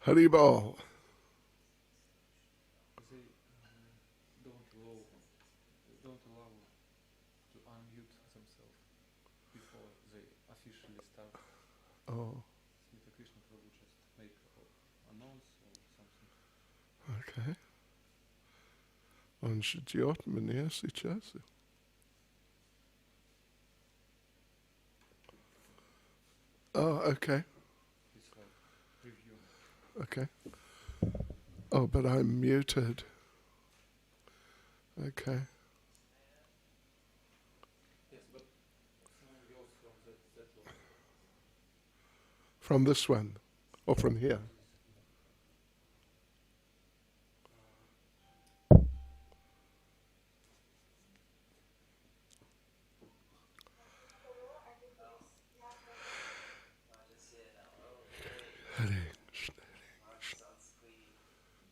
Haribol. They don't allow to unmute themselves before they officially start. Oh, Smita Krishna Prabhu just make announce or something. okay. Он ждет меня сейчас. Oh, okay. It's like preview. Okay. Oh, but I'm muted. Okay. Yes, but sound goes from that one. From this one? Or from here? Hare Krishna,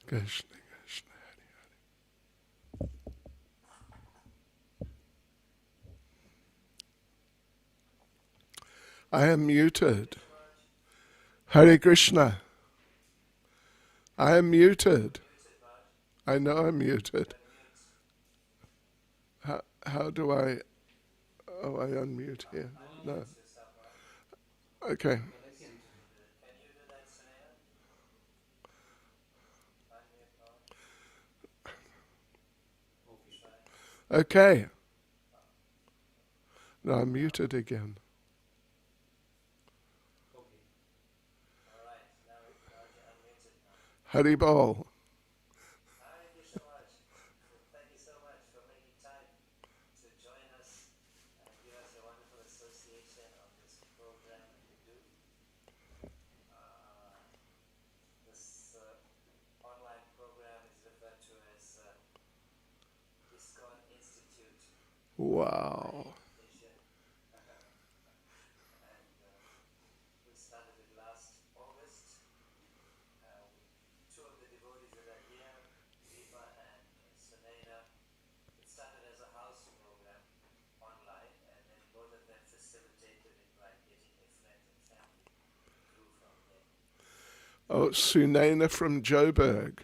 Krishna Krishna. I am muted. Hare Krishna. I am muted. I know I'm muted. How do I... Oh, I unmute here. No. Okay. But I can't. Okay. Okay. No, I'm muted again. Okay. Haribol. Wow. Oh, Sunena from Joburg.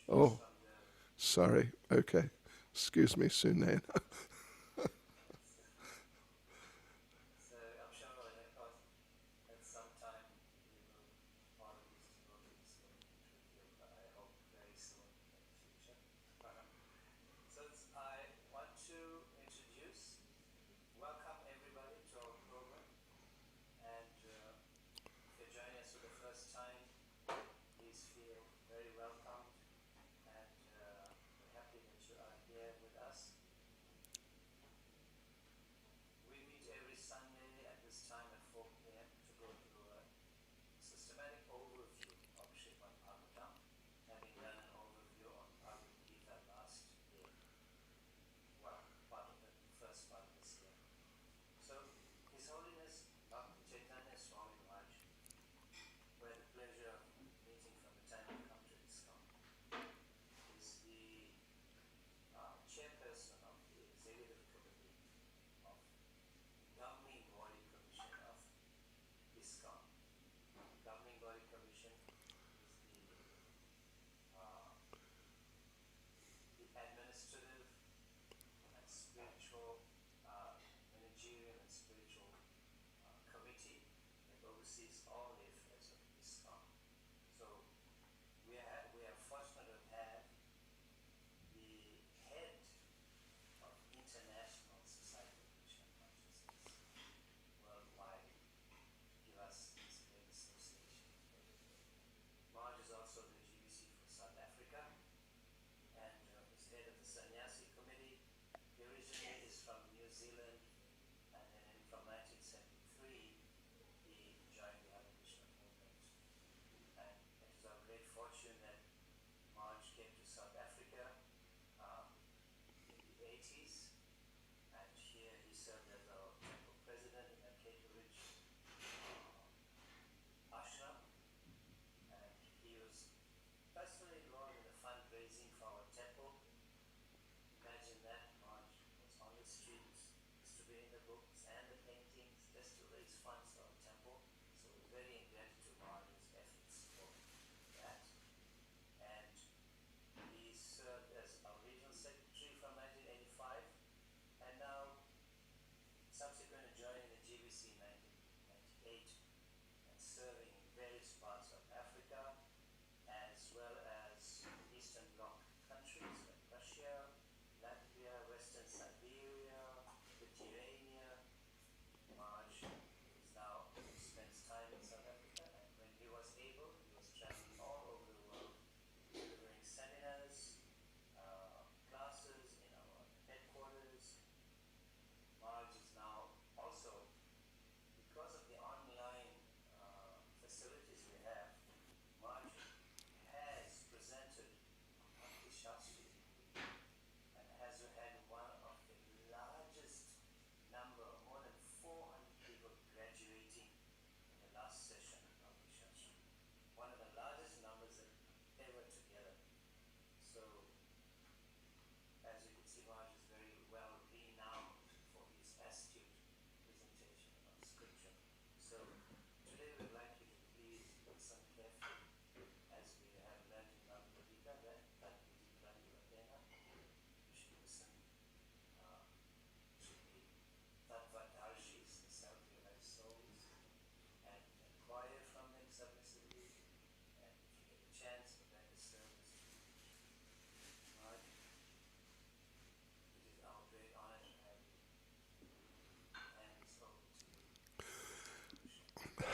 Oh, sorry. Okay. Excuse me, Sunena.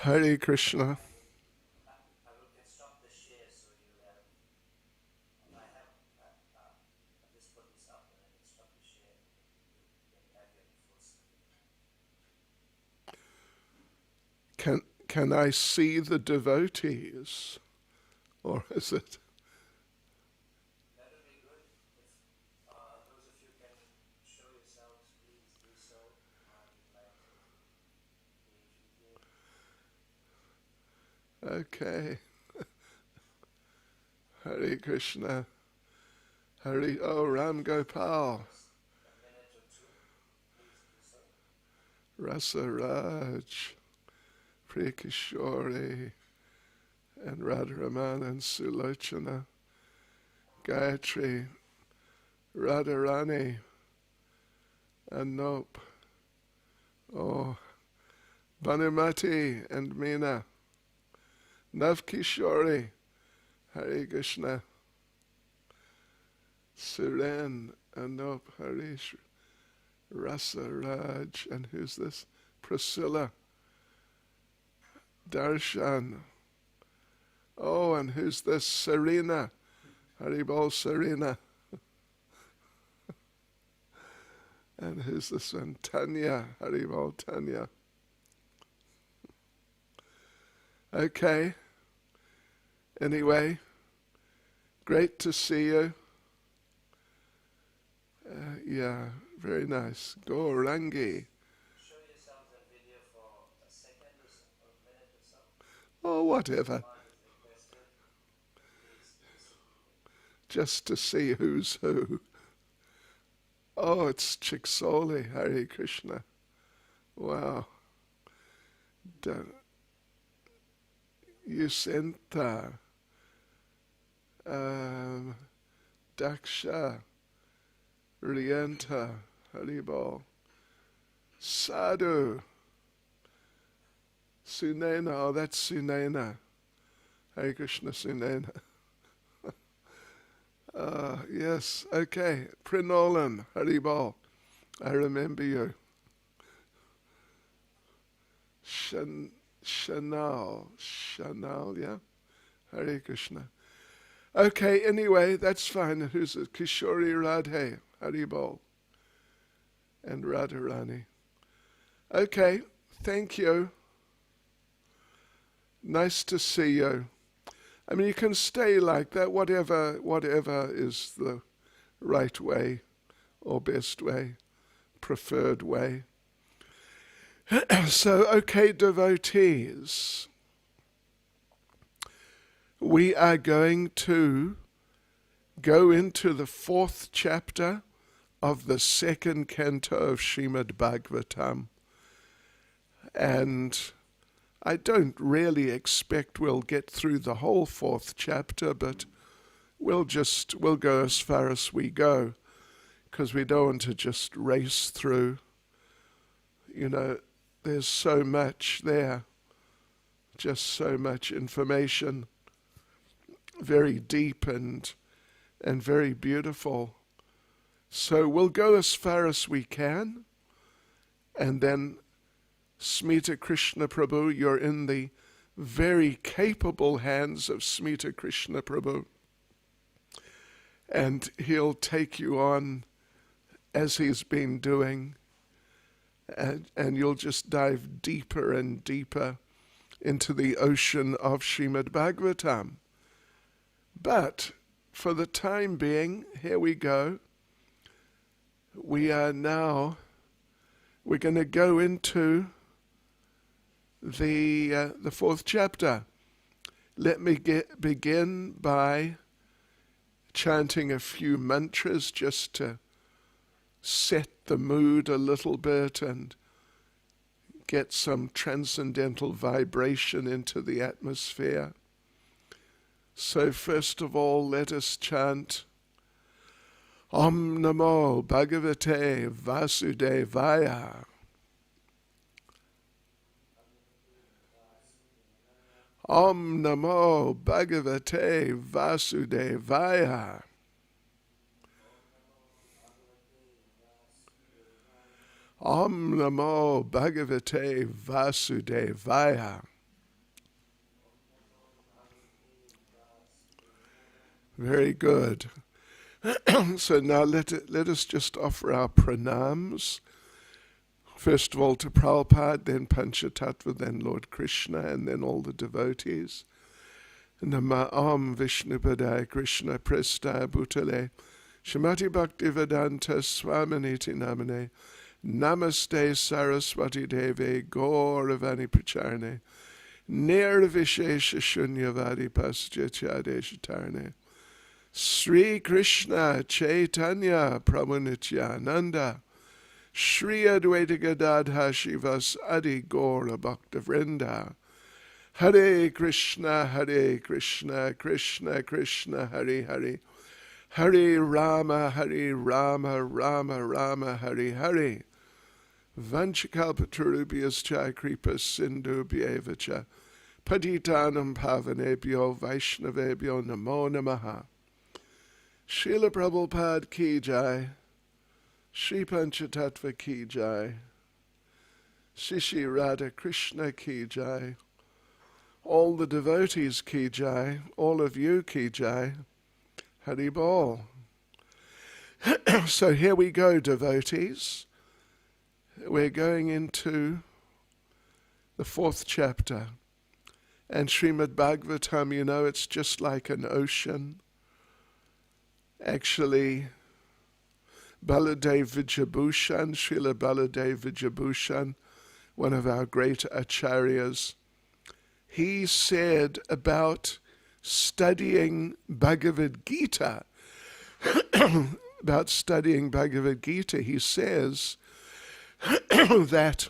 Hare Krishna. Can I see the devotees? Or is it? Okay. Hare Krishna. Hare, oh, Ram Gopal. Rasa Raj. Priya Kishore. And Radharaman and Sulochana. Gayatri. Radharani. And Nope. Oh, Bhanumati and Meena. Navkishori. Hare Krishna. Suren, Anup, Harish, Rasa Raj, and who's this? Priscilla, Darshan. Oh, and who's this? Serena, Haribol Serena. And who's this one? Tanya, Haribol Tanya. Okay. Anyway, great to see you. Yeah, very nice. Gaurangi. Show yourselves a video for a second or so, or a minute or so. Oh, whatever. Srimad is requested. Please. Just to see who's who. Oh, it's Chiksoli, Hare Krishna. Wow. Yusenta. Daksha. Rienta. Haribol. Sadhu. Sunena. Oh, that's Sunena. Hare Krishna Sunena. Yes, okay. Prinolan, Haribol. I remember you. Shanal, yeah? Hare Krishna. Okay, anyway, that's fine. Who's it? Kishori Radhe, Haribol. And Radharani. Okay, thank you. Nice to see you. I mean, you can stay like that, whatever is the right way or best way, preferred way. So, okay, devotees, we are going to go into the 4th chapter of the 2nd canto of Srimad Bhagavatam. And I don't really expect we'll get through the whole 4th chapter, but we'll go as far as we go, because we don't want to just race through. You know, there's so much there, just so much information, very deep and very beautiful. So we'll go as far as we can, and then Smita Krishna Prabhu, you're in the very capable hands of Smita Krishna Prabhu, and he'll take you on as he's been doing, and you'll just dive deeper and deeper into the ocean of Srimad Bhagavatam. But for the time being, here we go. We're going to go into the 4th chapter. Let me begin by chanting a few mantras just to set the mood a little bit and get some transcendental vibration into the atmosphere. So first of all, let us chant Om Namo Bhagavate Vasudevaya. Om Namo Bhagavate Vasudevaya. Om Namo Bhagavate Vasudevaya. Very good. So now let us just offer our pranams. First of all to Prabhupada, then Panchatattva, then Lord Krishna, and then all the devotees. Nama Om Vishnupadaya Krishna Prestaya Bhutale Shamati Bhaktivedanta Swaminiti Namane Namaste Saraswati Deve Gauravani Pracharne Nirvishesha Shunyavadi Pascha Chadeshatarne Sri Krishna Chaitanya Prabhu Nityananda Shri Advaita Gadadha Shivas Adi Gaura Bhakta Vrinda Hare Krishna, Krishna Krishna, Hare Hare, Hare Rama, Rama Rama, Hare Hare. Vanchakalpatarubhyascha kripa sindhubhyevacha patitanam pavanebhyo vaishnavebhyo namo namaha. Srila Prabhupada ki jai, Sri Panchatattva ki jai, Shri Radha Krishna ki jai, all the devotees ki jai, all of you ki jai, Hari Bol. So here we go, devotees. We're going into the 4th chapter. And Srimad Bhagavatam, you know, it's just like an ocean. Actually, Baladev Vijabhushan, Srila Baladev Vijabhushan, one of our great acharyas, he said about studying Bhagavad Gita, he says that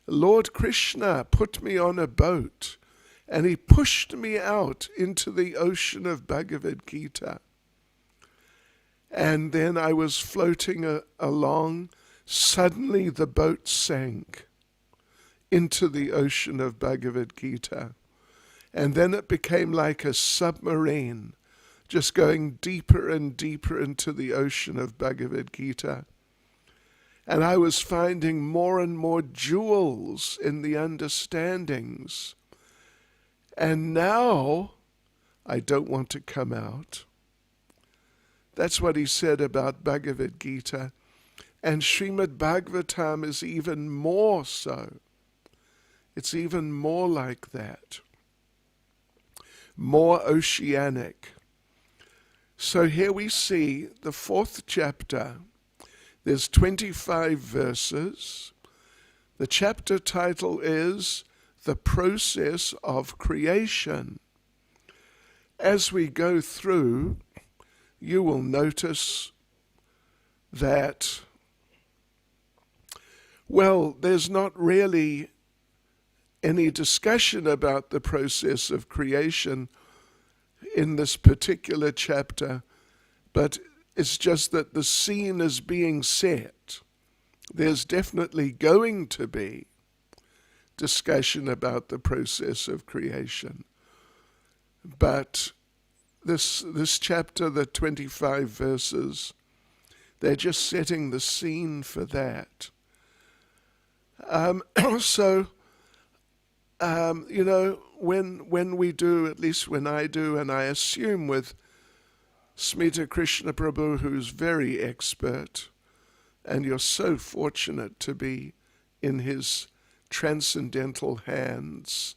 Lord Krishna put me on a boat and he pushed me out into the ocean of Bhagavad Gita. And then I was floating along. Suddenly the boat sank into the ocean of Bhagavad Gita. And then it became like a submarine, just going deeper and deeper into the ocean of Bhagavad Gita. And I was finding more and more jewels in the understandings. And now I don't want to come out. That's what he said about Bhagavad Gita. And Srimad Bhagavatam is even more so. It's even more like that. More oceanic. So here we see the 4th chapter. There's 25 verses. The chapter title is The Process of Creation. As we go through, you will notice that, well, there's not really any discussion about the process of creation in this particular chapter, but it's just that the scene is being set. There's definitely going to be discussion about the process of creation. But this chapter, the 25 verses, they're just setting the scene for that. You know, when we do, at least when I do, and I assume with Smita Krishna Prabhu, who's very expert, and you're so fortunate to be in his transcendental hands.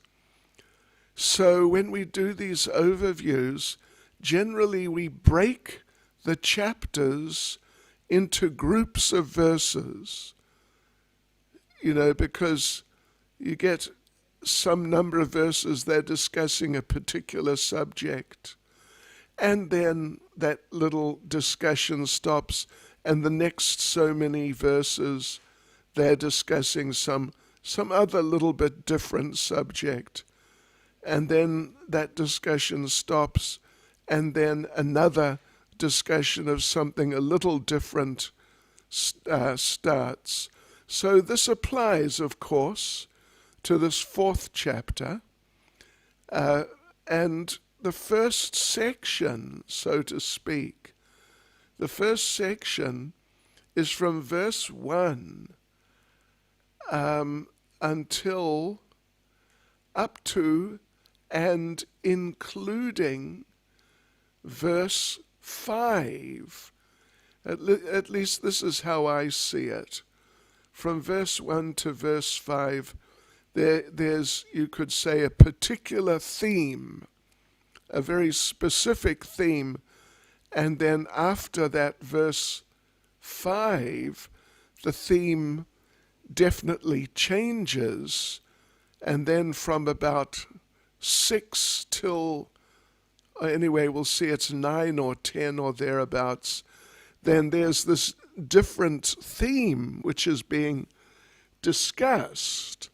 So when we do these overviews, generally we break the chapters into groups of verses, you know, because you get some number of verses, they're discussing a particular subject, and then that little discussion stops, and the next so many verses, they're discussing some other little bit different subject, and then that discussion stops, and then another discussion of something a little different starts. So this applies, of course, to this 4th chapter, and the first section, so to speak, the first section is from verse 1 until up to and including verse 5. At least this is how I see it. From verse 1 to verse 5, there's, you could say, a particular theme, a very specific theme, and then after that verse 5, the theme definitely changes, and then from about 6 till, anyway, we'll see it's 9 or 10 or thereabouts, then there's this different theme which is being discussed.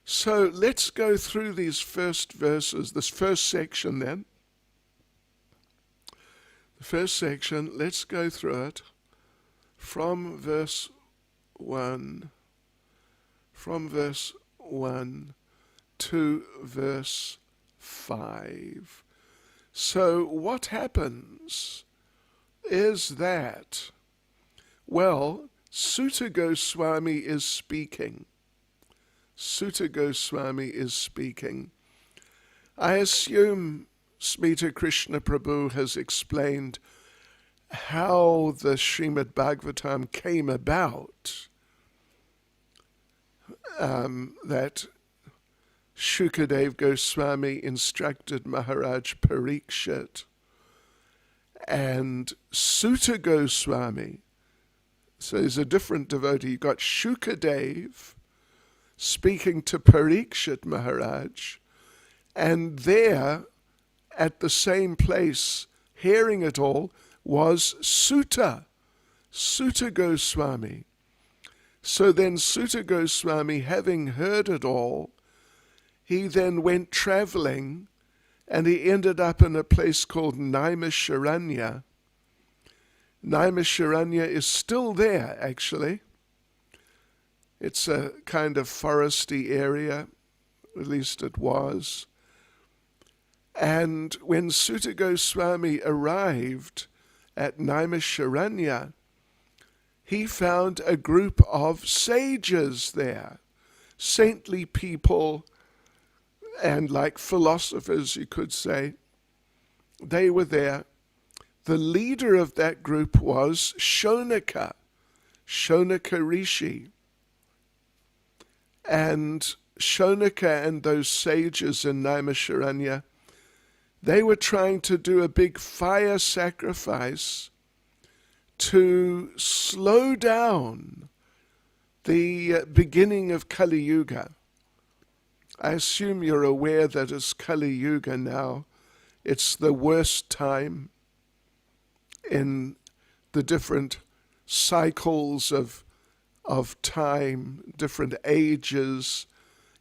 So let's go through these first verses, this first section then. The first section, let's go through it from verse 1 to verse 5. So what happens is that, well, Sutta Goswami is speaking. I assume Smita Krishna Prabhu has explained how the Srimad Bhagavatam came about, that Shukadev Goswami instructed Maharaj Parikshit, and Sutta Goswami, so there's a different devotee. You've got Shukadev speaking to Parikshit Maharaj, and there at the same place, hearing it all, was Sutta Goswami. So then Sutta Goswami, having heard it all, he then went traveling, and he ended up in a place called Naimisharanya. Naimisharanya is still there, actually. It's a kind of foresty area, at least it was. And when Sutta Goswami arrived at Naimisharanya, he found a group of sages there, saintly people, and like philosophers, you could say. They were there. The leader of that group was Shonaka Rishi. And Shonaka and those sages in Naimisharanya, they were trying to do a big fire sacrifice to slow down the beginning of Kali Yuga. I assume you're aware that it's Kali Yuga now. It's the worst time in the different cycles of time, different ages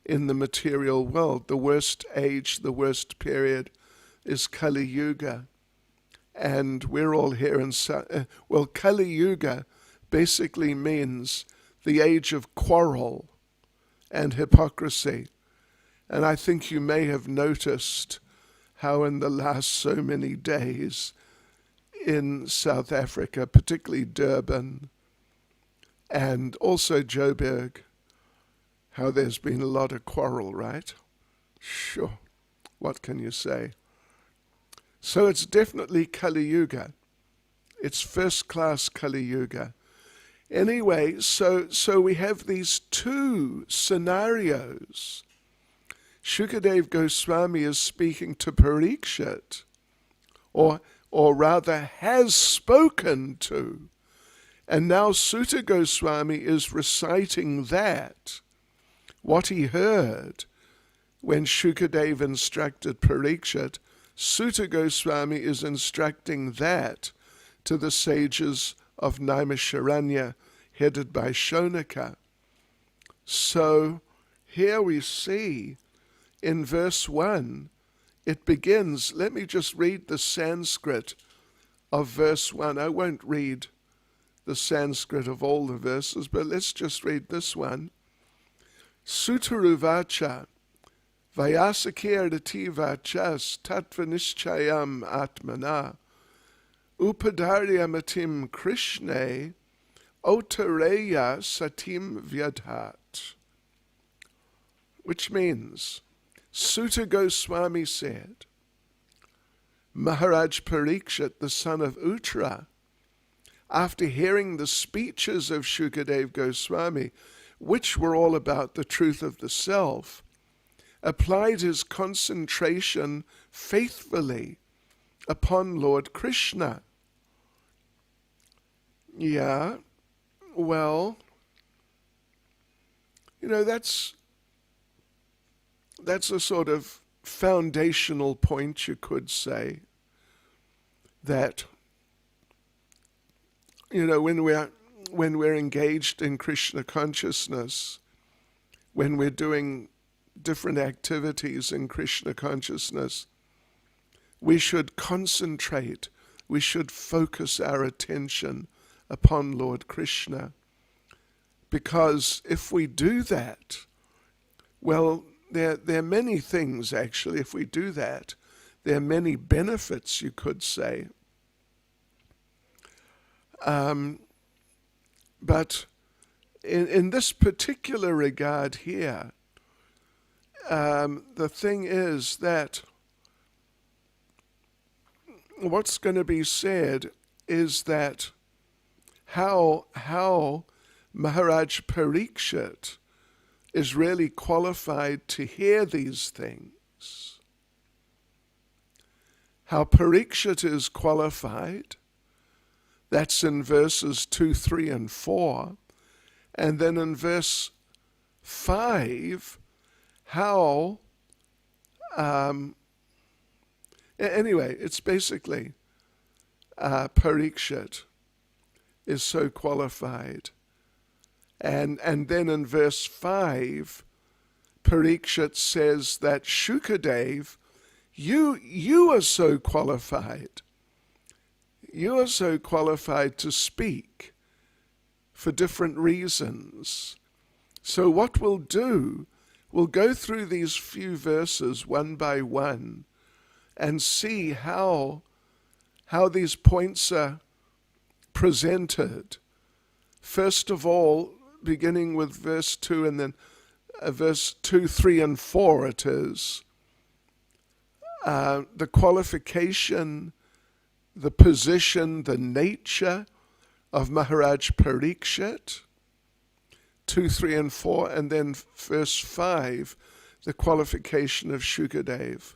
in the material world. The worst age, the worst period is Kali Yuga. And we're all here in... well, Kali Yuga basically means the age of quarrel and hypocrisy. And I think you may have noticed how in the last so many days in South Africa, particularly Durban, and also Joburg, how there's been a lot of quarrel, right? Sure, what can you say? So it's definitely Kali Yuga. It's first class Kali Yuga. Anyway, so we have these two scenarios. Shukadev Goswami is speaking to Parikshit, or rather has spoken to. And now Sutta Goswami is reciting that, what he heard when Shukadev instructed Parikshit. Sutta Goswami is instructing that to the sages of Naimisharanya, headed by Shonaka. So here we see in verse 1, it begins, let me just read the Sanskrit of verse 1. I won't read the Sanskrit of all the verses, but let's just read this one. Sutaruvacha Vayasakirati vachas tatvanishchayam atmana upadarya Krishne otareya satim vyadhat. Which means, Sutta Goswami said, Maharaj Parikshit, the son of Uttara, after hearing the speeches of Shukadev Goswami, which were all about the truth of the self, applied his concentration faithfully upon Lord Krishna. Yeah, well, that's a sort of foundational point, you could say, that when we're engaged in Krishna consciousness, when we're doing different activities in Krishna consciousness, we should concentrate, we should focus our attention upon Lord Krishna. Because if we do that, well, there are many things actually, if we do that, there are many benefits, you could say. But in this particular regard here, the thing is that what's going to be said is that how Maharaj Parikshit is really qualified to hear these things. How Parikshit is qualified, that's in verses 2, 3, and 4. And then in verse 5, how, anyway, it's basically Parikshit is so qualified. And then in verse 5, Parikshit says that Shukadev, you are so qualified. You are so qualified to speak for different reasons. So what we'll do, we'll go through these few verses one by one and see how these points are presented. First of all, beginning with verse 2 and then verse 2, 3, and 4 it is. The qualification, the position, the nature of Maharaj Parikshit, 2, 3, and 4, and then verse 5, the qualification of Shukadev.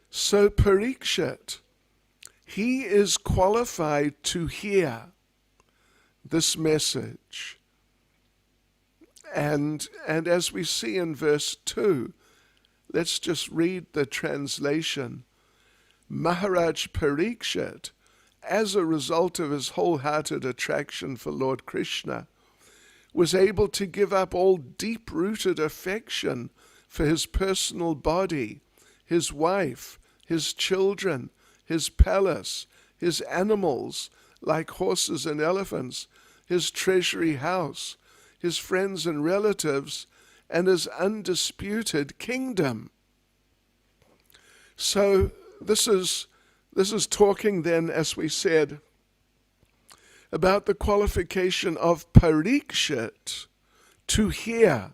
So Parikshit, he is qualified to hear this message. And as we see in verse 2, let's just read the translation. Maharaj Parikshit, as a result of his wholehearted attraction for Lord Krishna, was able to give up all deep-rooted affection for his personal body, his wife, his children, his palace, his animals, like horses and elephants, his treasury house, his friends and relatives, and his undisputed kingdom. So this is talking then, as we said, about the qualification of Parikshit to hear.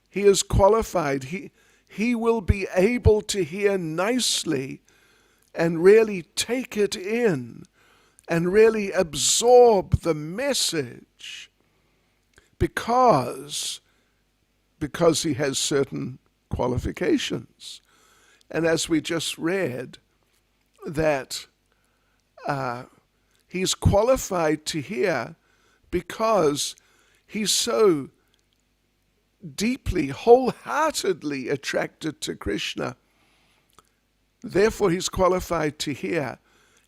He is qualified. He will be able to hear nicely and really take it in and really absorb the message because he has certain qualifications. And as we just read, that he's qualified to hear because he's so deeply, wholeheartedly attracted to Krishna. Therefore, he's qualified to hear.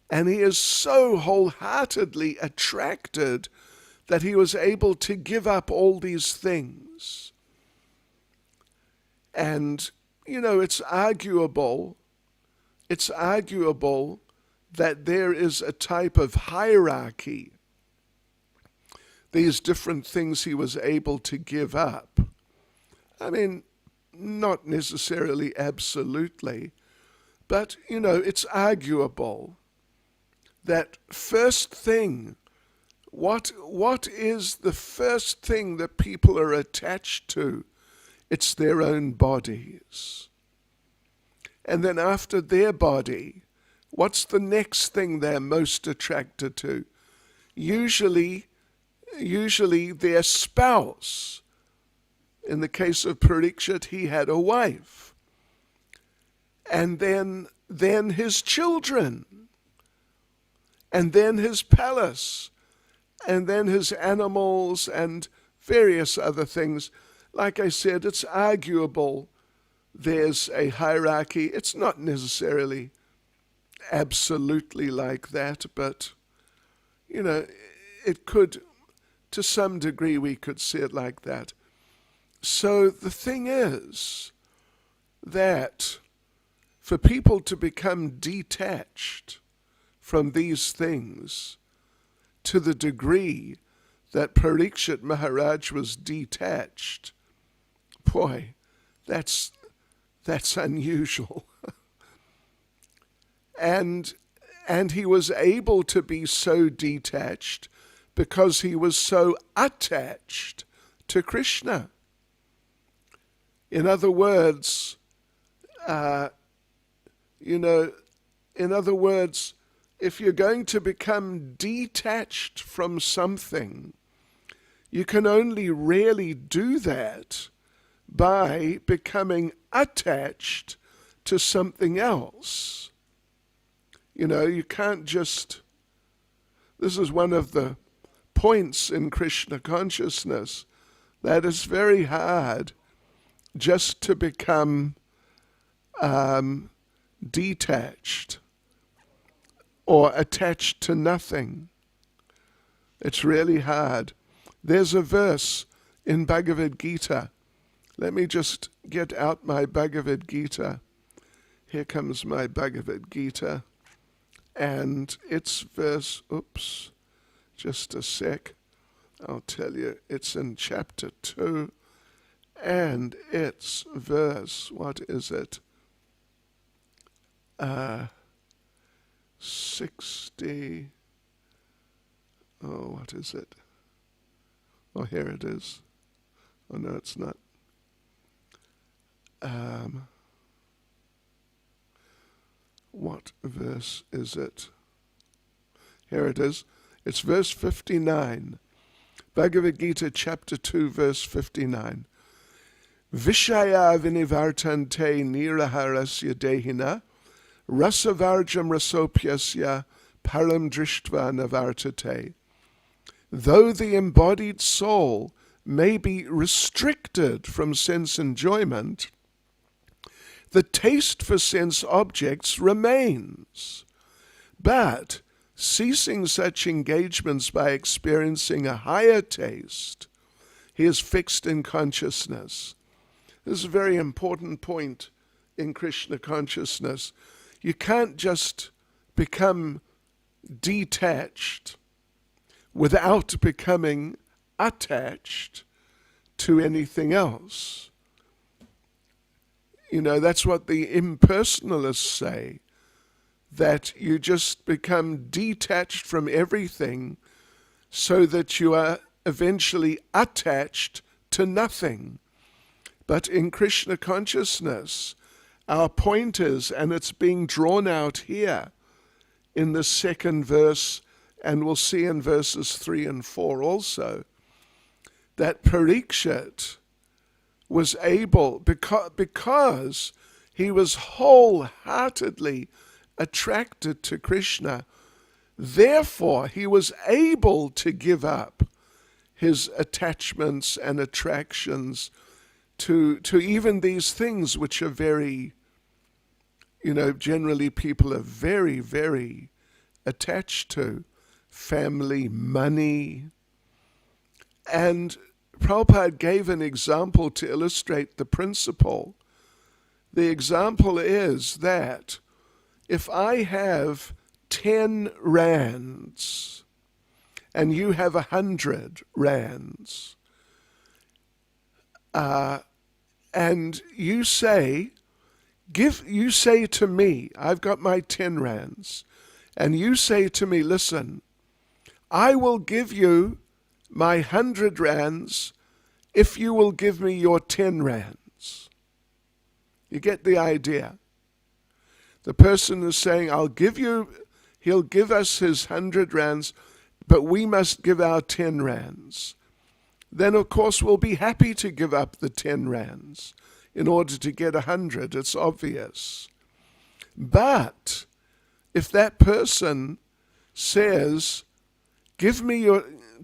And he is so wholeheartedly attracted that he was able to give up all these things. And, it's arguable that there is a type of hierarchy. These different things he was able to give up. I mean, not necessarily absolutely, but, it's arguable that first thing, what is the first thing that people are attached to? It's their own bodies. And then after their body, what's the next thing they're most attracted to? Usually their spouse. In the case of Parikshit, he had a wife. And then his children. And then his palace. And then his animals and various other things. Like I said, it's arguable there's a hierarchy. It's not necessarily absolutely like that, but, it could, to some degree, we could see it like that. So the thing is that for people to become detached from these things to the degree that Parikshit Maharaj was detached, boy, that's unusual. And he was able to be so detached because he was so attached to Krishna. In other words, if you're going to become detached from something, you can only really do that by becoming attached to something else. You can't just... This is one of the points in Krishna consciousness, that it's very hard just to become detached or attached to nothing. It's really hard. There's a verse in Bhagavad Gita. Let me just get out my Bhagavad Gita. Here comes my Bhagavad Gita. And it's verse, just a sec. I'll tell you, it's in chapter 2. And it's verse, what is it? 60. What is it? Here it is. No, it's not. What verse is it? Here it is. It's verse 59. Bhagavad Gita chapter 2 verse 59. Vishaya vinivartante niraharasya dehina rasavarjam rasopyasya param drishtva navartate. Though the embodied soul may be restricted from sense enjoyment, the taste for sense objects remains. But ceasing such engagements by experiencing a higher taste, he is fixed in consciousness. This is a very important point in Krishna consciousness. You can't just become detached without becoming attached to anything else. That's what the impersonalists say, that you just become detached from everything so that you are eventually attached to nothing. But in Krishna consciousness, our point is, and it's being drawn out here in the second verse, and we'll see in verses 3 and 4 also, that Parikshit was able, because he was wholeheartedly attracted to Krishna, therefore he was able to give up his attachments and attractions to even these things which are very, generally people are very, very attached to. Family, money. And Prabhupada gave an example to illustrate the principle. The example is that if I have 10 rands and you have 100 rands, and you say to me, I've got my 10 rands, and you say to me, listen, I will give you my 100 rands if you will give me your 10 rands. You get the idea? The person is saying, he'll give us his 100 rands, but we must give our 10 rands. Then of course we'll be happy to give up the 10 rands in order to get 100. It's obvious. But if that person says, give me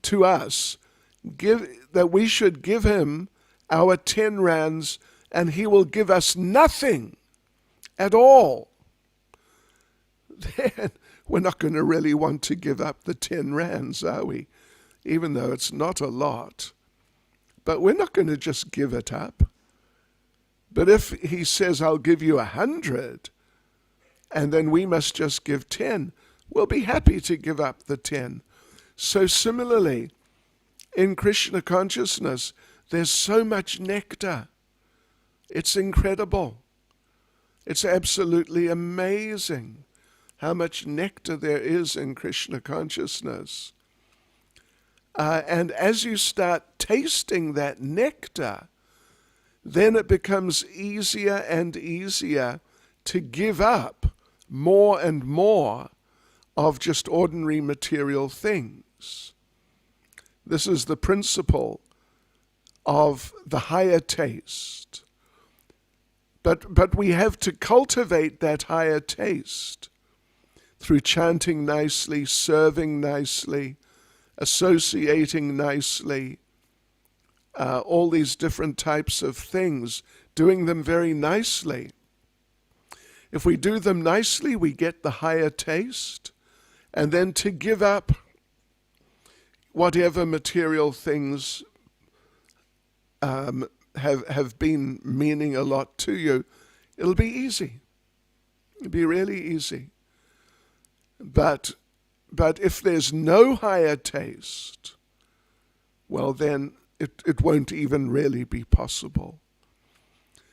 to us, that we should give him our 10 rands and he will give us nothing at all, then we're not going to really want to give up the 10 rands, are we? Even though it's not a lot. But we're not going to just give it up. But if he says, I'll give you 100, and then we must just give 10, we'll be happy to give up the 10. So similarly, in Krishna consciousness, there's so much nectar. It's incredible. It's absolutely amazing how much nectar there is in Krishna consciousness. And as you start tasting that nectar, then it becomes easier and easier to give up more and more of just ordinary material things. This is the principle of the higher taste. But we have to cultivate that higher taste through chanting nicely, serving nicely, associating nicely, all these different types of things, doing them very nicely. If we do them nicely, we get the higher taste, and then to give up whatever material things have been meaning a lot to you, it'll be easy. It'll be really easy. But if there's no higher taste, well then it won't even really be possible.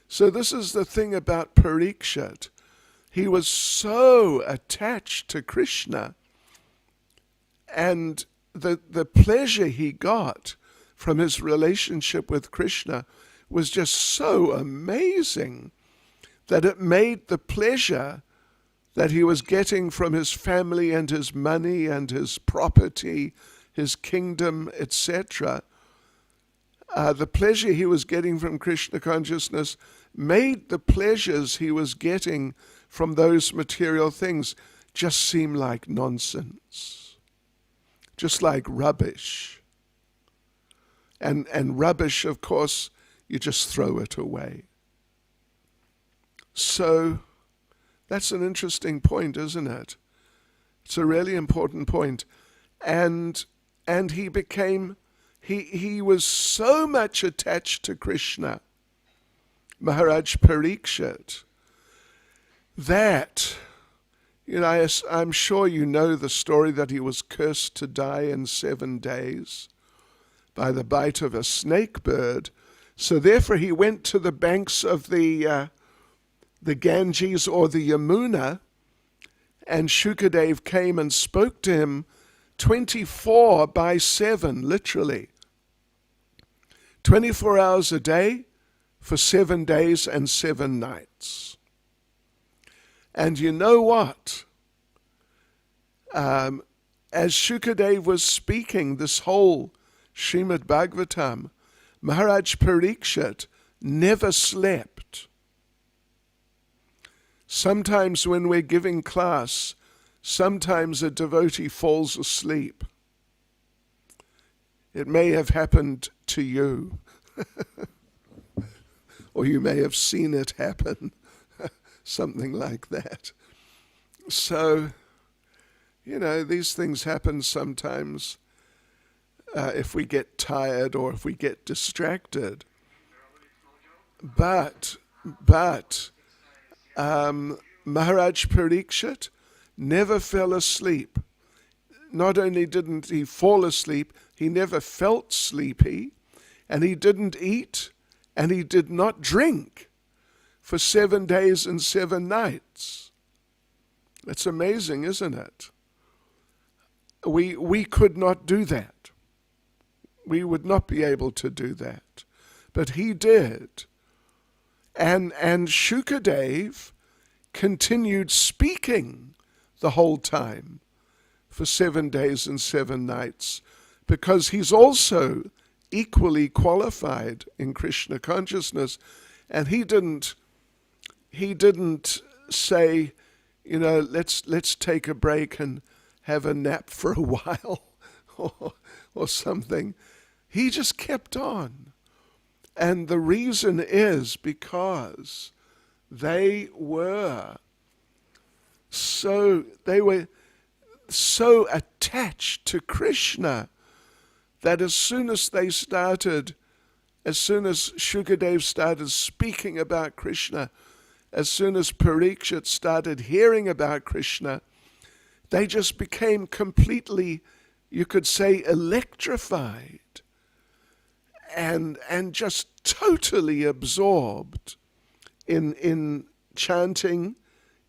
So this is the thing about Parikshit. He was so attached to Krishna, and the pleasure he got from his relationship with Krishna was just so amazing that it made the pleasure that he was getting from his family and his money and his property, his kingdom, etc., the pleasure he was getting from Krishna consciousness made the pleasures he was getting from those material things just seem like nonsense, just like rubbish. And rubbish, of course, you just throw it away. So that's an interesting point, isn't it? It's a really important point. And he became, he was so much attached to Krishna, Maharaj Parikshit, that, I'm sure you know the story that he was cursed to die in 7 days by the bite of a snake bird. So therefore he went to the banks of the Ganges or the Yamuna, and Shukadev came and spoke to him 24/7, literally. 24 hours a day for 7 days and 7 nights. And you know what? As Shukadev was speaking this whole Srimad Bhagavatam, Maharaj Parikshit never slept. Sometimes when we're giving class, sometimes a devotee falls asleep. It may have happened to you, or you may have seen it happen, something like that. So, these things happen sometimes if we get tired or if we get distracted. But Maharaj Parikshit never fell asleep. Not only didn't he fall asleep, he never felt sleepy, and he didn't eat, and he did not drink for 7 days and 7 nights. It's amazing, isn't it? We could not do that. We would not be able to do that. But he did. And Shukadev continued speaking the whole time for 7 days and 7 nights, because he's also equally qualified in Krishna consciousness. And he didn't say, let's take a break and have a nap for a while or something. He just kept on. And the reason is because they were so attached to Krishna that as soon as Shukadev started speaking about Krishna, as soon as Parikshit started hearing about Krishna, they just became completely, you could say, electrified and just totally absorbed in chanting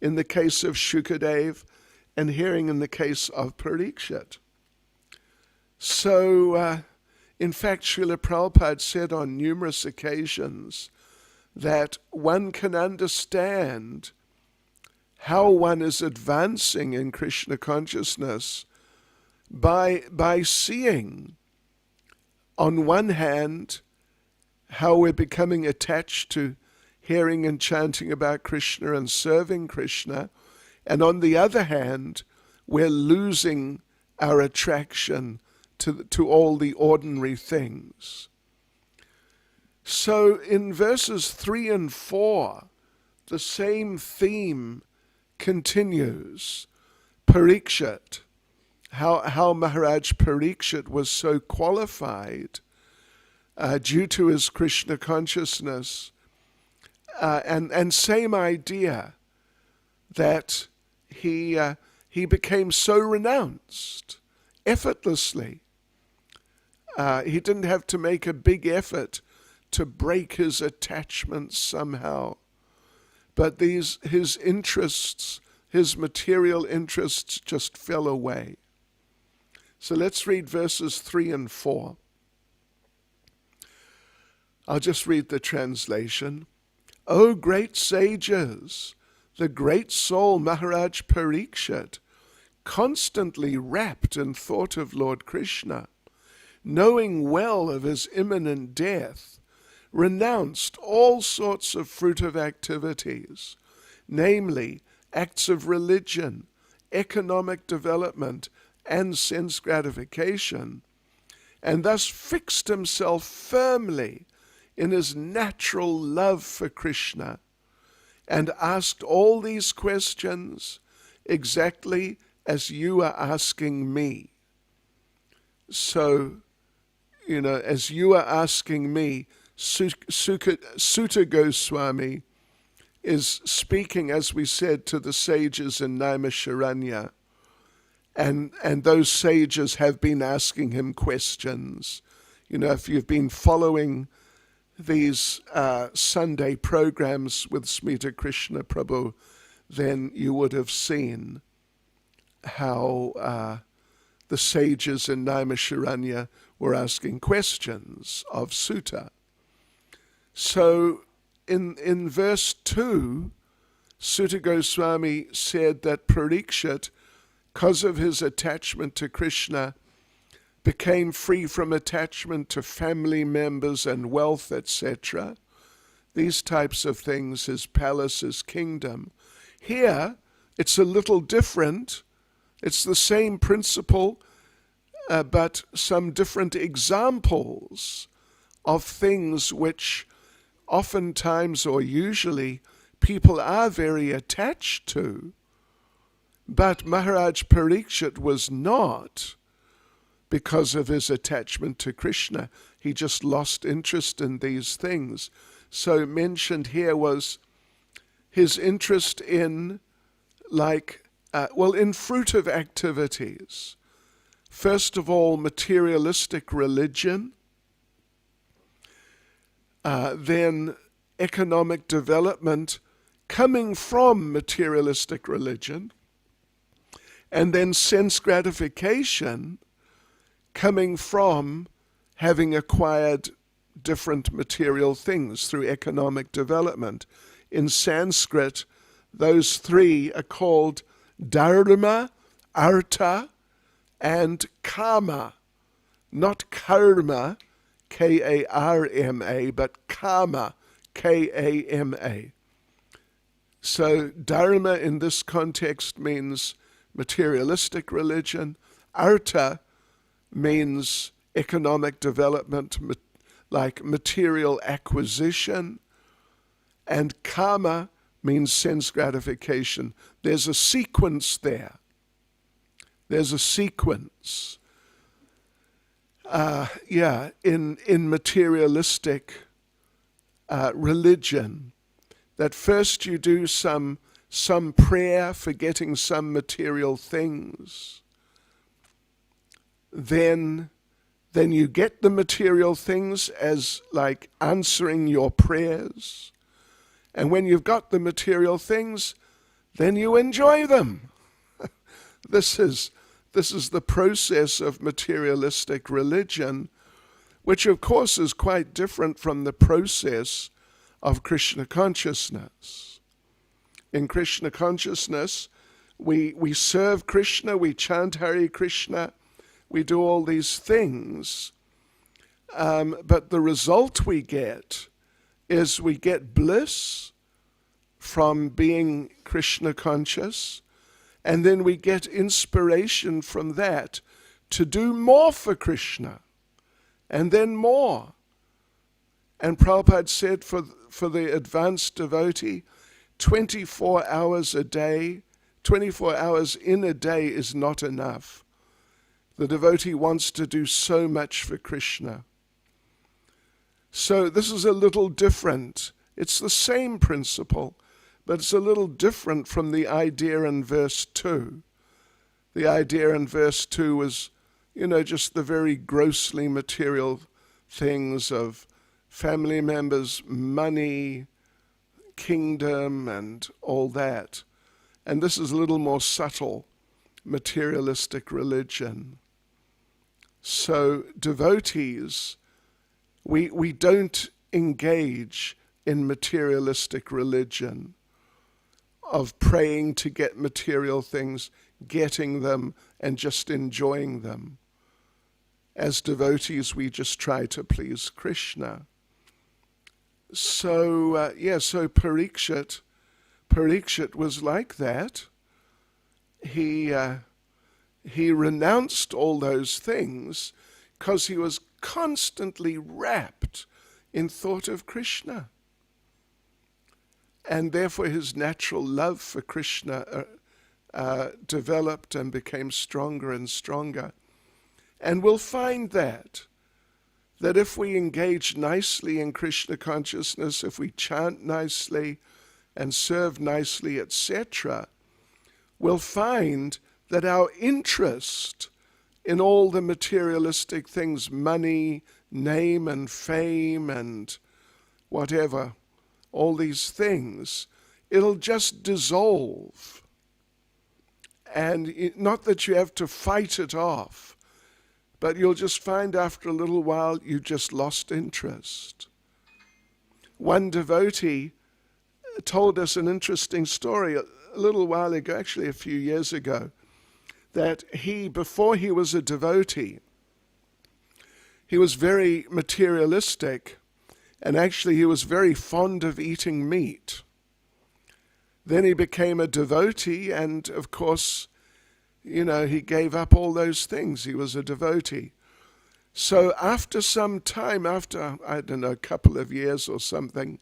in the case of Shukadev and hearing in the case of Parikshit. So, in fact, Srila Prabhupada said on numerous occasions that one can understand how one is advancing in Krishna consciousness by seeing, on one hand, how we're becoming attached to hearing and chanting about Krishna and serving Krishna, and on the other hand, we're losing our attraction to all the ordinary things. So in verses 3 and 4, the same theme continues. Parikshit, how Maharaj Parikshit was so qualified due to his Krishna consciousness, and same idea that he became so renounced effortlessly. He didn't have to make a big effort to break his attachments somehow. But his interests, his material interests, just fell away. So let's read verses 3 and 4. I'll just read the translation. O great sages, the great soul Maharaj Parikshit, constantly wrapped in thought of Lord Krishna, knowing well of his imminent death, renounced all sorts of fruitive activities, namely acts of religion, economic development, and sense gratification, and thus fixed himself firmly in his natural love for Krishna, and asked all these questions exactly as you are asking me. So, as you are asking me, Sutta Goswami is speaking, as we said, to the sages in Naimisharanya. And those sages have been asking him questions. If you've been following these Sunday programs with Smita Krishna Prabhu, then you would have seen how the sages in Naimisharanya were asking questions of Sutta. So in verse 2, Sutta Goswami said that Parikshit, because of his attachment to Krishna, became free from attachment to family members and wealth, etc. These types of things, his palace, his kingdom. Here, it's a little different. It's the same principle, but some different examples of things which oftentimes or usually people are very attached to. But Maharaj Parikshit was not, because of his attachment to Krishna. He just lost interest in these things. So mentioned here was his interest in, in fruitive activities. First of all, materialistic religion, then economic development coming from materialistic religion, and then sense gratification coming from having acquired different material things through economic development. In Sanskrit, those three are called dharma, artha, and kama. Not karma, Karma, but kama, Kama. So dharma in this context means materialistic religion. Artha means economic development, like material acquisition. And kama means sense gratification. There's a sequence there. There's a sequence. In materialistic religion, that first you do some prayer for getting some material things. Then you get the material things as like answering your prayers. And when you've got the material things, then you enjoy them. This is the process of materialistic religion, which of course is quite different from the process of Krishna consciousness. In Krishna consciousness, we serve Krishna, we chant Hare Krishna, we do all these things, but the result we get is we get bliss from being Krishna conscious, and then we get inspiration from that to do more for Krishna, and then more. And Prabhupada said for the advanced devotee, 24 hours a day, 24 hours in a day is not enough. The devotee wants to do so much for Krishna. So this is a little different. It's the same principle, but it's a little different from the idea in verse 2. The idea in verse 2 was, just the very grossly material things of family members, money, kingdom, and all that. And this is a little more subtle, materialistic religion. So devotees, we don't engage in materialistic religion of praying to get material things, getting them, and just enjoying them. As devotees, we just try to please Krishna. So Parikshit was like that. He renounced all those things because he was constantly wrapped in thought of Krishna. And therefore his natural love for Krishna developed and became stronger and stronger. And we'll find that if we engage nicely in Krishna consciousness, if we chant nicely and serve nicely, etc., we'll find that our interest in all the materialistic things, money, name and fame and whatever, all these things, it'll just dissolve. And not that you have to fight it off, but you'll just find after a little while you just lost interest. One devotee told us an interesting story a little while ago, actually a few years ago, that before he was a devotee, he was very materialistic, and actually he was very fond of eating meat. Then he became a devotee, and of course, he gave up all those things. He was a devotee. So after some time, after, a couple of years or something,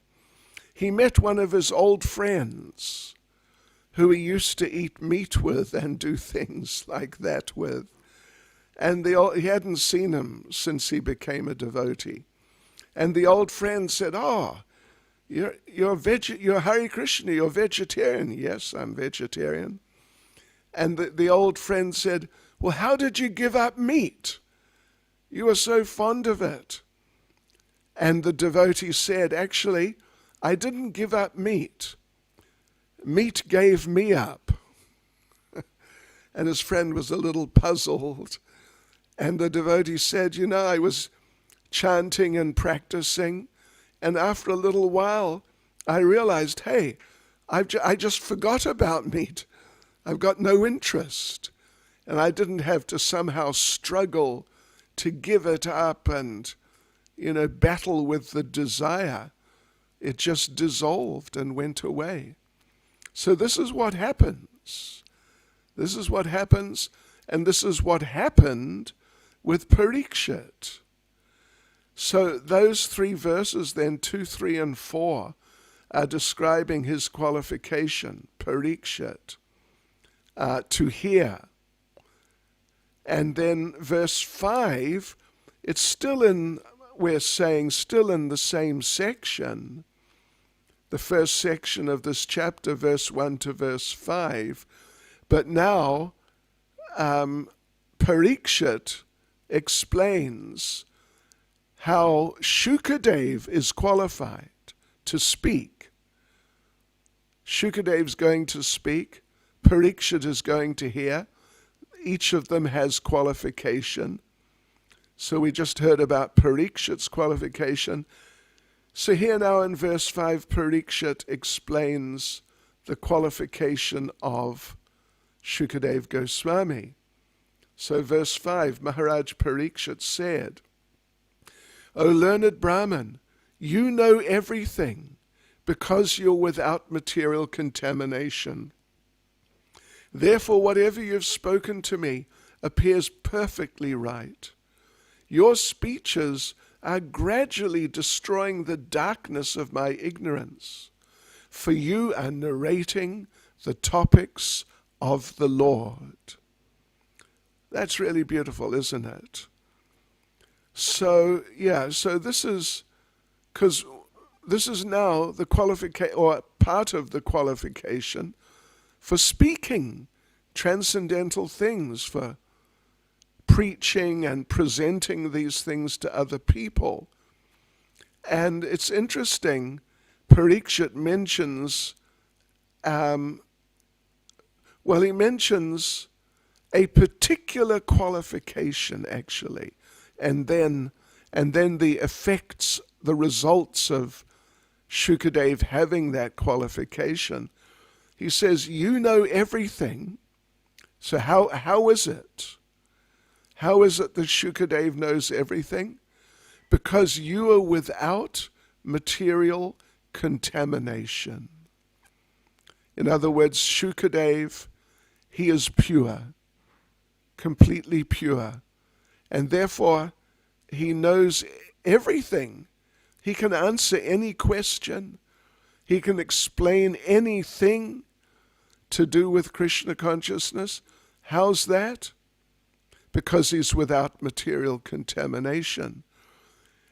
he met one of his old friends who he used to eat meat with and do things like that with. And he hadn't seen him since he became a devotee. And the old friend said, you're Hare Krishna, you're vegetarian. Yes, I'm vegetarian. And the old friend said, well, how did you give up meat? You were so fond of it. And the devotee said, actually, I didn't give up meat. Meat gave me up. And his friend was a little puzzled. And the devotee said, I was chanting and practicing, and after a little while, I realized, hey, I just forgot about meat. I've got no interest. And I didn't have to somehow struggle to give it up and, battle with the desire. It just dissolved and went away. So this is what happens. This is what happens, and this is what happened with Parikshit. So those 3 verses then, 2, 3, and 4, are describing his qualification, Parikshit, to hear. And then verse 5, it's still in the same section, the first section of this chapter, verse 1 to verse 5. But now Parikshit explains how Shukadev is qualified to speak. Shukadev's going to speak, Parikshit is going to hear. Each of them has qualification. So we just heard about Parikshit's qualification. So here now in verse 5, Parikshit explains the qualification of Shukadev Goswami. So verse 5, Maharaj Parikshit said, O learned Brahman, you know everything because you're without material contamination. Therefore, whatever you've spoken to me appears perfectly right. Your speeches are gradually destroying the darkness of my ignorance, for you are narrating the topics of the Lord. That's really beautiful, isn't it? So this is, because this is now the qualification, or part of the qualification for speaking transcendental things, for preaching and presenting these things to other people. And it's interesting, Parikshit mentions, he mentions a particular qualification actually, and then the effects, the results of Shukadev having that qualification. He says, you know everything. So how is it? How is it that Shukadev knows everything? Because you are without material contamination. In other words, Shukadev, he is pure, completely pure, and therefore he knows everything. He can answer any question. He can explain anything to do with Krishna consciousness. How's that? Because he's without material contamination.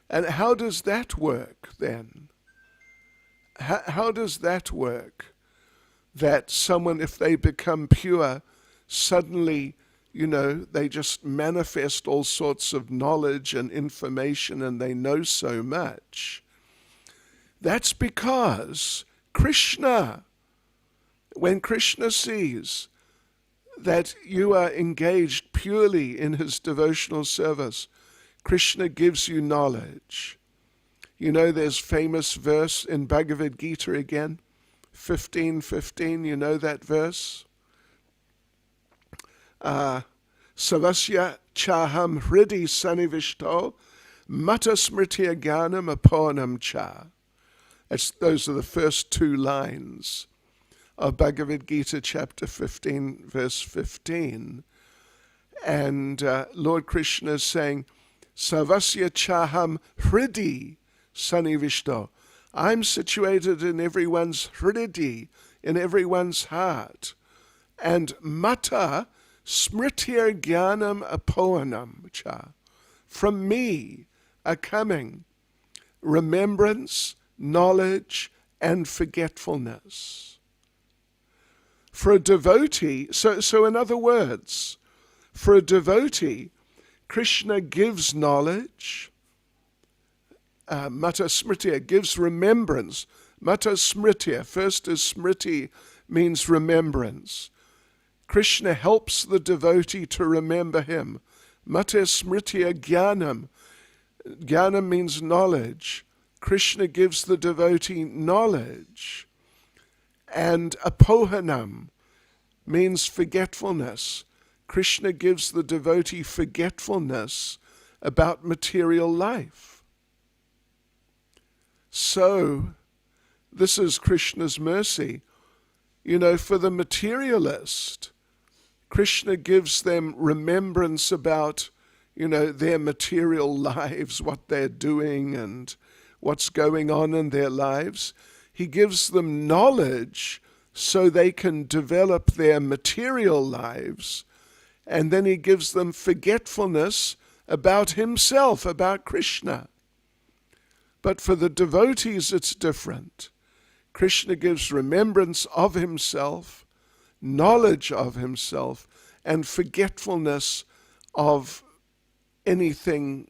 And how does that work then? How does that work? That someone, if they become pure, suddenly, they just manifest all sorts of knowledge and information and they know so much. That's because Krishna, when Krishna sees that you are engaged purely in his devotional service, Krishna gives you knowledge. There's famous verse in Bhagavad Gita again, 15:15, you know that verse? Savasya chaham hridi sanivishto mata smritya gyanam aponam cha. Those are the first 2 lines of Bhagavad Gita chapter 15, verse 15. And Lord Krishna is saying, Savasya chaham hridi sanivishto. I'm situated in everyone's hridi, in everyone's heart. And mata smritir jnanam apoanam cha. From me are coming remembrance, knowledge, and forgetfulness. For a devotee, so in other words, for a devotee, Krishna gives knowledge, Mata Smritya gives remembrance. Mata Smritya, first is Smriti, means remembrance. Krishna helps the devotee to remember him. Mata Smritya Jnanam. Jnanam means knowledge. Krishna gives the devotee knowledge. And apohanam means forgetfulness. Krishna gives the devotee forgetfulness about material life. So, this is Krishna's mercy. For the materialist, Krishna gives them remembrance about, their material lives, what they're doing and what's going on in their lives. He gives them knowledge so they can develop their material lives. And then he gives them forgetfulness about himself, about Krishna. But for the devotees, it's different. Krishna gives remembrance of himself, knowledge of himself, and forgetfulness of anything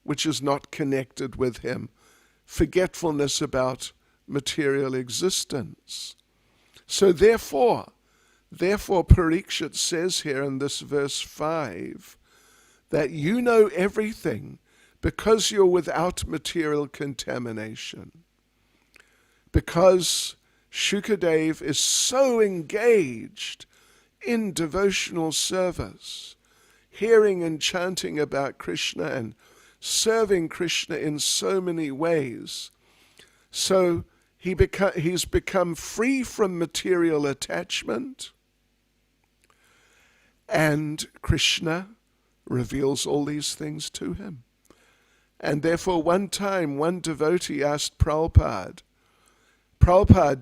which is not connected with him. Forgetfulness about material existence. So therefore, Parikshit says here in this verse 5, that you know everything because you're without material contamination. Because Shukadev is so engaged in devotional service, hearing and chanting about Krishna and serving Krishna in so many ways. So he's become free from material attachment, and Krishna reveals all these things to him. And therefore one time one devotee asked Prabhupada,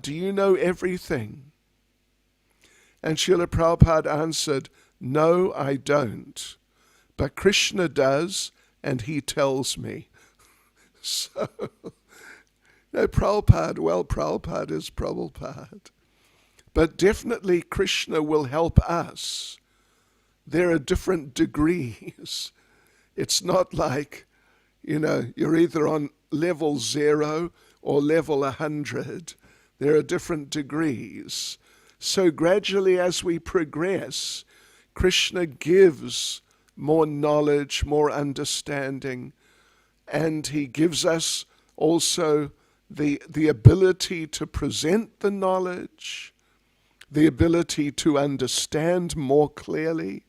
do you know everything? And Srila Prabhupada answered, no, I don't. But Krishna does, and he tells me. So, no, Prabhupada is Prabhupada. But definitely Krishna will help us. There are different degrees. It's not like, you're either on level 0 or level 100. There are different degrees. So gradually as we progress, Krishna gives more knowledge, more understanding, and he gives us also the ability to present the knowledge, the ability to understand more clearly,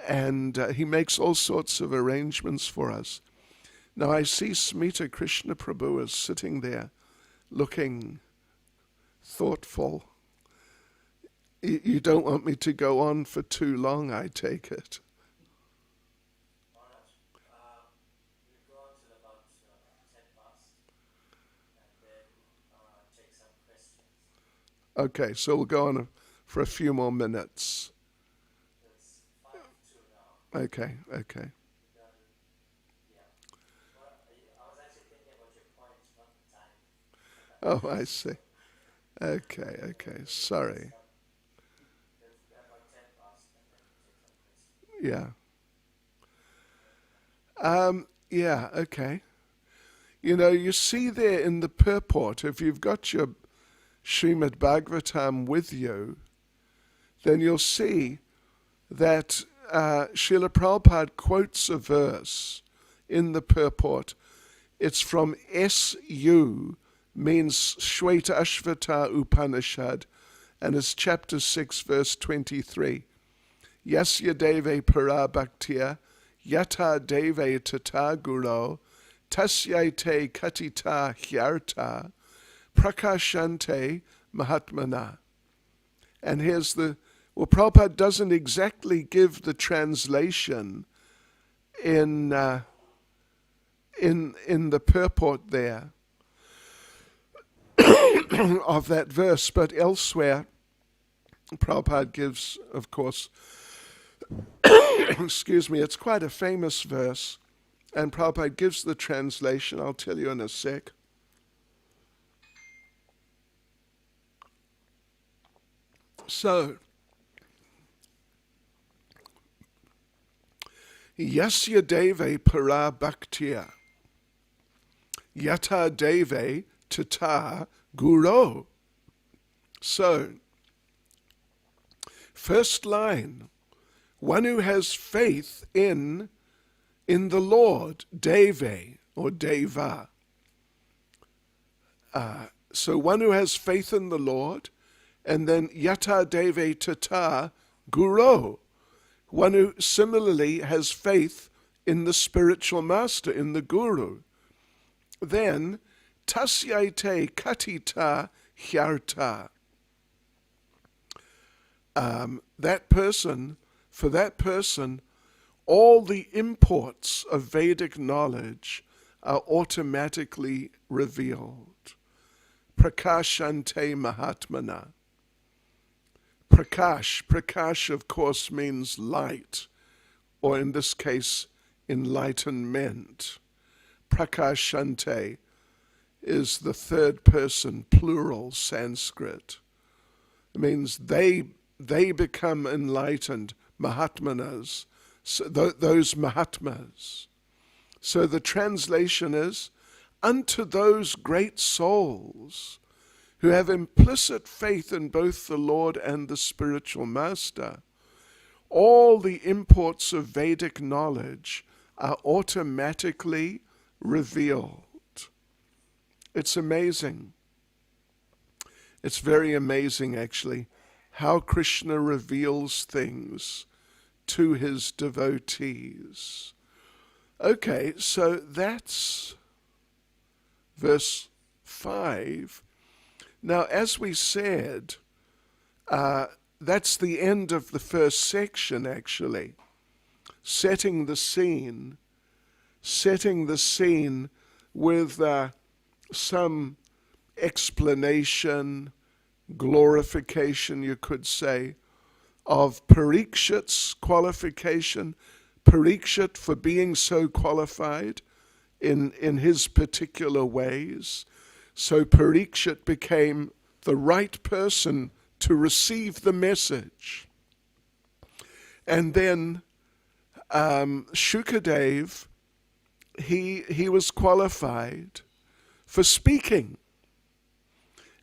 and he makes all sorts of arrangements for us. Now I see Smita Krishna Prabhu is sitting there looking thoughtful. You don't want me to go on for too long, I take it. All right. We go on till about 10 past, and then take some questions. Okay, so we'll go on for a few more minutes. It's 5 to 2 now. Okay. Yeah. Well, I was actually thinking about your points, not the time. Oh, I see. Okay, sorry. It's about 10 past, and then we take some questions. Yeah, okay. You see there in the purport, if you've got your Srimad Bhagavatam with you, then you'll see that Srila Prabhupada quotes a verse in the purport. It's from S.U., means Shweta Ashvata Upanishad, and it's chapter 6, verse 23. Yasya deve para bhaktiya, yata deve tata guru, tasyaite katita hyarta, prakashante mahatmana. And here's Prabhupada doesn't exactly give the translation in the purport there of that verse, but elsewhere Prabhupada gives, of course, excuse me, it's quite a famous verse, and Prabhupada gives the translation. I'll tell you in a sec. So, Yasya deve para bhaktiya, yata deve tata guru. So, first line, one who has faith in the Lord, deve or deva. So one who has faith in the Lord, and then yata deve tata guru, one who similarly has faith in the spiritual master, in the guru. Then tasyaite katita hyarta. For that person, all the imports of Vedic knowledge are automatically revealed. Prakashante Mahatmana. Prakash of course means light, or in this case, enlightenment. Prakashante is the third person plural Sanskrit. It means they become enlightened, Mahatmanas, so those Mahatmas. So the translation is, unto those great souls who have implicit faith in both the Lord and the spiritual master, all the imports of Vedic knowledge are automatically revealed. It's amazing. It's very amazing, actually, how Krishna reveals things to his devotees. Okay, so that's verse 5. Now, as we said, that's the end of the first section, actually. Setting the scene with some explanation, glorification, you could say, of Parikshit's qualification, Parikshit for being so qualified in his particular ways. So Parikshit became the right person to receive the message. And then Shukadev, he was qualified for speaking.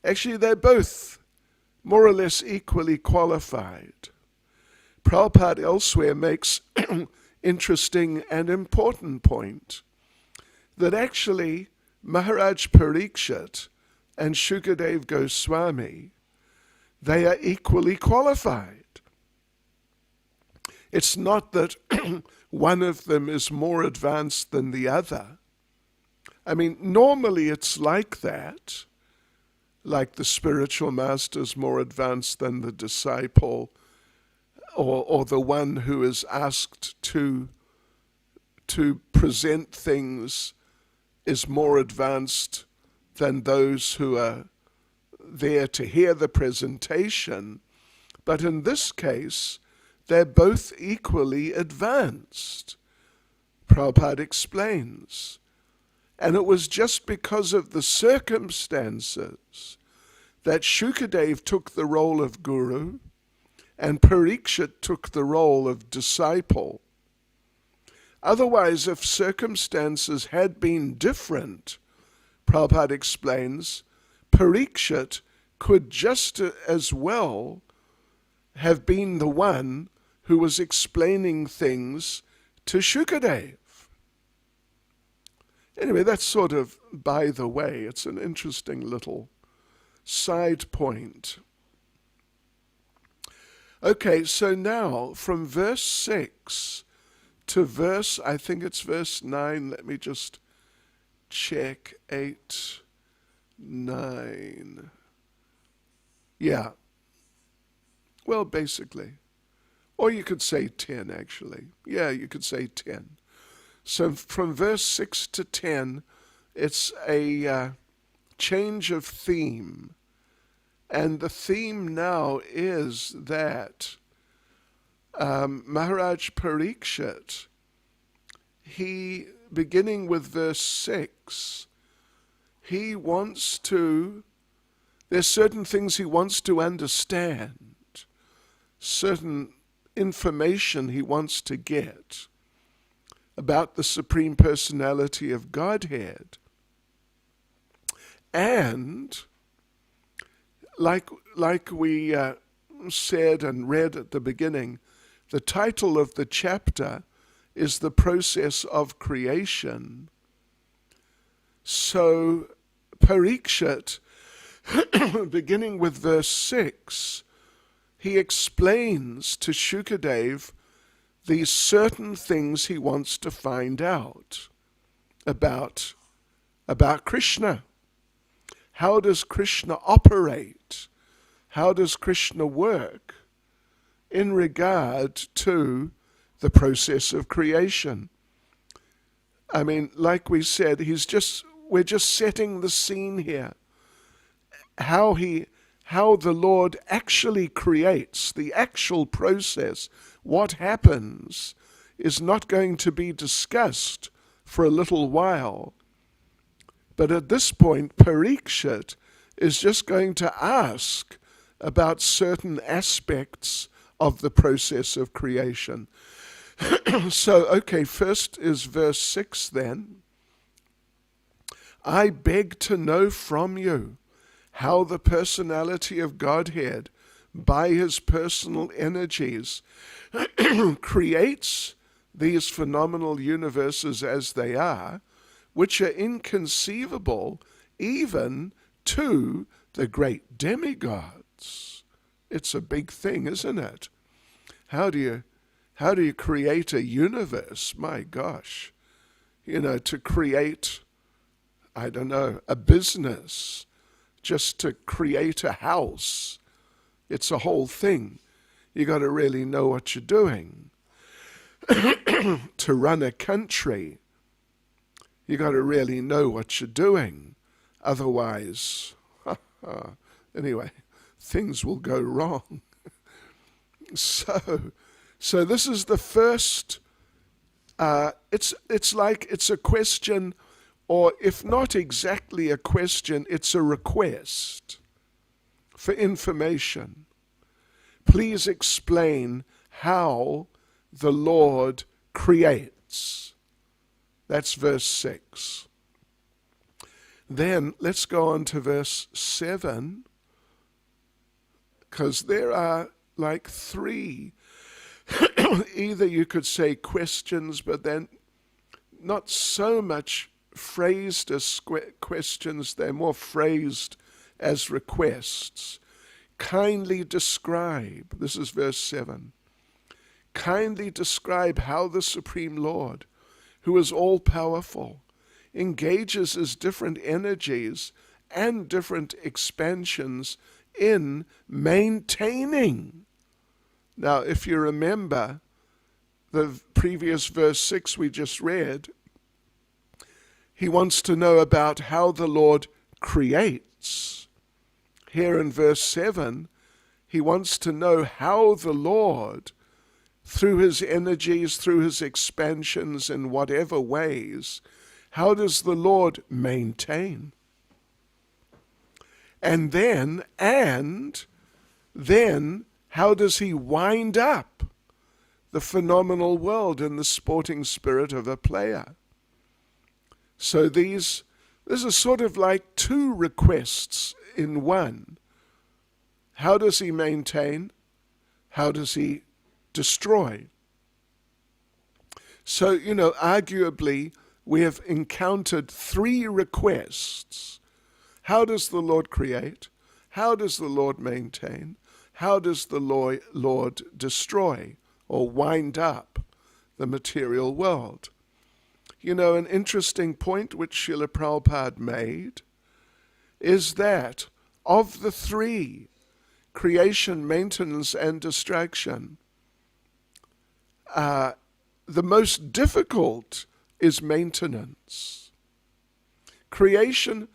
Actually, they're both more or less equally qualified. Prabhupada elsewhere makes interesting and important point that actually Maharaj Parikshit and Shukadev Goswami, they are equally qualified. It's not that one of them is more advanced than the other. I mean, normally it's like that, like the spiritual master is more advanced than the disciple, or the one who is asked to present things is more advanced than those who are there to hear the presentation. But in this case, they're both equally advanced. Prabhupada explains. And it was just because of the circumstances that Shukadev took the role of guru and Parikshit took the role of disciple. Otherwise, if circumstances had been different, Prabhupada explains, Parikshit could just as well have been the one who was explaining things to Shukadev. Anyway, that's sort of by the way. It's an interesting little side point. Okay, so now from verse 6 to verse, I think it's verse 9, let me just check, 8, 9. Yeah. Well, basically. Or you could say 10, actually. Yeah, you could say 10. So from verse 6 to 10, it's a change of theme. And the theme now is that Maharaj Parikshit, he, beginning with verse 6, he wants to, there's certain things he wants to understand, certain information he wants to get about the Supreme Personality of Godhead. And like we said and read at the beginning, the title of the chapter is The Process of Creation. So Parikshit beginning with verse 6, he explains to Shukadev these certain things he wants to find out about Krishna. How does Krishna operate? How does Krishna work in regard to the process of creation? I mean, like we said, we're just setting the scene here. How the Lord actually creates, the actual process, what happens, is not going to be discussed for a little while. But at this point, Parikshit is just going to ask about certain aspects of the process of creation. So, okay, first is verse 6 then. I beg to know from you how the personality of Godhead, by his personal energies, creates these phenomenal universes as they are, which are inconceivable even to the great demigods. It's a big thing, isn't it? How do you create a universe? My gosh. To create, I don't know, a business, just to create a house. It's a whole thing. You got to really know what you're doing. To run a country, you got to really know what you're doing. Otherwise, anyway, things will go wrong. So this is the first, it's like it's a question, or if not exactly a question, it's a request for information. Please explain how the Lord creates. That's verse 6. Then let's go on to verse 7, because there are like three, either you could say questions, but then not so much phrased as questions, they're more phrased as requests. Kindly describe, this is verse 7, kindly describe how the Supreme Lord, who is all-powerful, engages his different energies and different expansions in maintaining. Now, if you remember the previous verse 6 we just read, he wants to know about how the Lord creates. Here in verse 7, he wants to know how the Lord, through his energies, through his expansions in whatever ways, how does the Lord maintain? And then, how does he wind up the phenomenal world in the sporting spirit of a player? So this is sort of like two requests in one. How does he maintain? How does he destroy? So, arguably, we have encountered three requests. How does the Lord create? How does the Lord maintain? How does the Lord destroy or wind up the material world? An interesting point which Srila Prabhupada made is that of the three, creation, maintenance, and distraction, the most difficult is maintenance. Creation,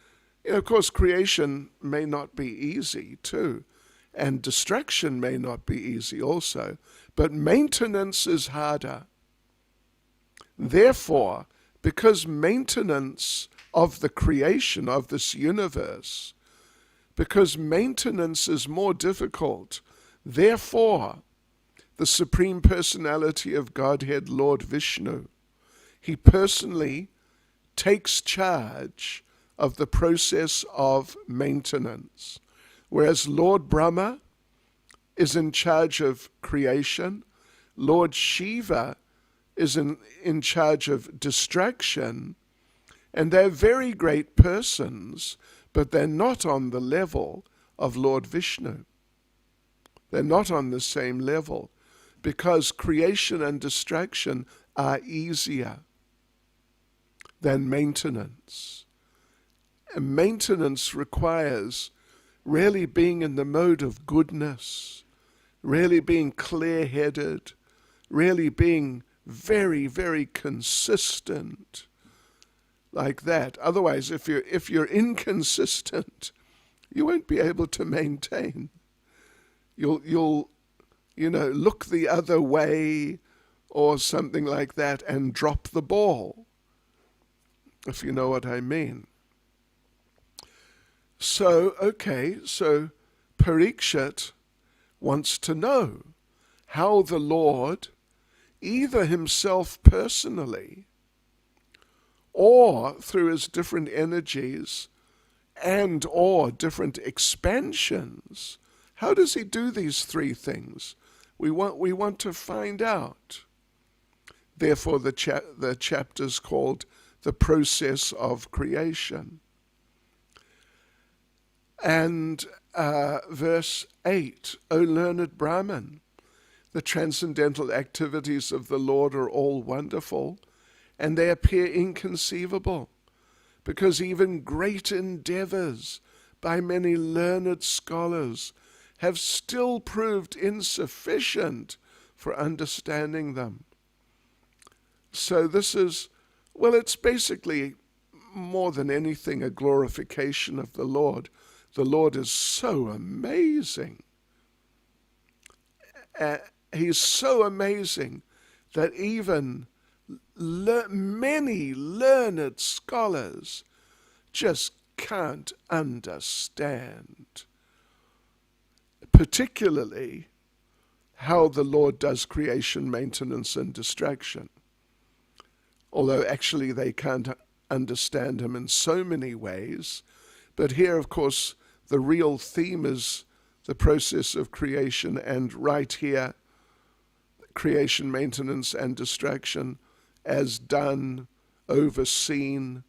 of course, creation may not be easy too, and distraction may not be easy also, but maintenance is harder. Therefore, because maintenance of the creation of this universe, because maintenance is more difficult, therefore, the Supreme Personality of Godhead, Lord Vishnu, he personally takes charge of the process of maintenance. Whereas Lord Brahma is in charge of creation, Lord Shiva is in charge of distraction, and they're very great persons, but they're not on the level of Lord Vishnu. They're not on the same level, because creation and distraction are easier than maintenance. And maintenance requires really being in the mode of goodness, really being clear-headed, really being very, very consistent, like that. Otherwise, if you're inconsistent, you won't be able to maintain. You'll look the other way or something like that and drop the ball, if you know what I mean. So Parikshit wants to know how the Lord, either himself personally or through his different energies and or different expansions, how does he do these three things? We want to find out. Therefore, the chapter's called The Process of Creation. And verse 8, O learned Brahman, the transcendental activities of the Lord are all wonderful, and they appear inconceivable, because even great endeavors by many learned scholars have still proved insufficient for understanding them. So this is, well, it's basically more than anything a glorification of the Lord. The Lord is so amazing. He's so amazing that even many learned scholars just can't understand, particularly how the Lord does creation, maintenance, and distraction. Although actually they can't understand him in so many ways. But here, of course, the real theme is the process of creation, and right here, creation, maintenance, and distraction as done, overseen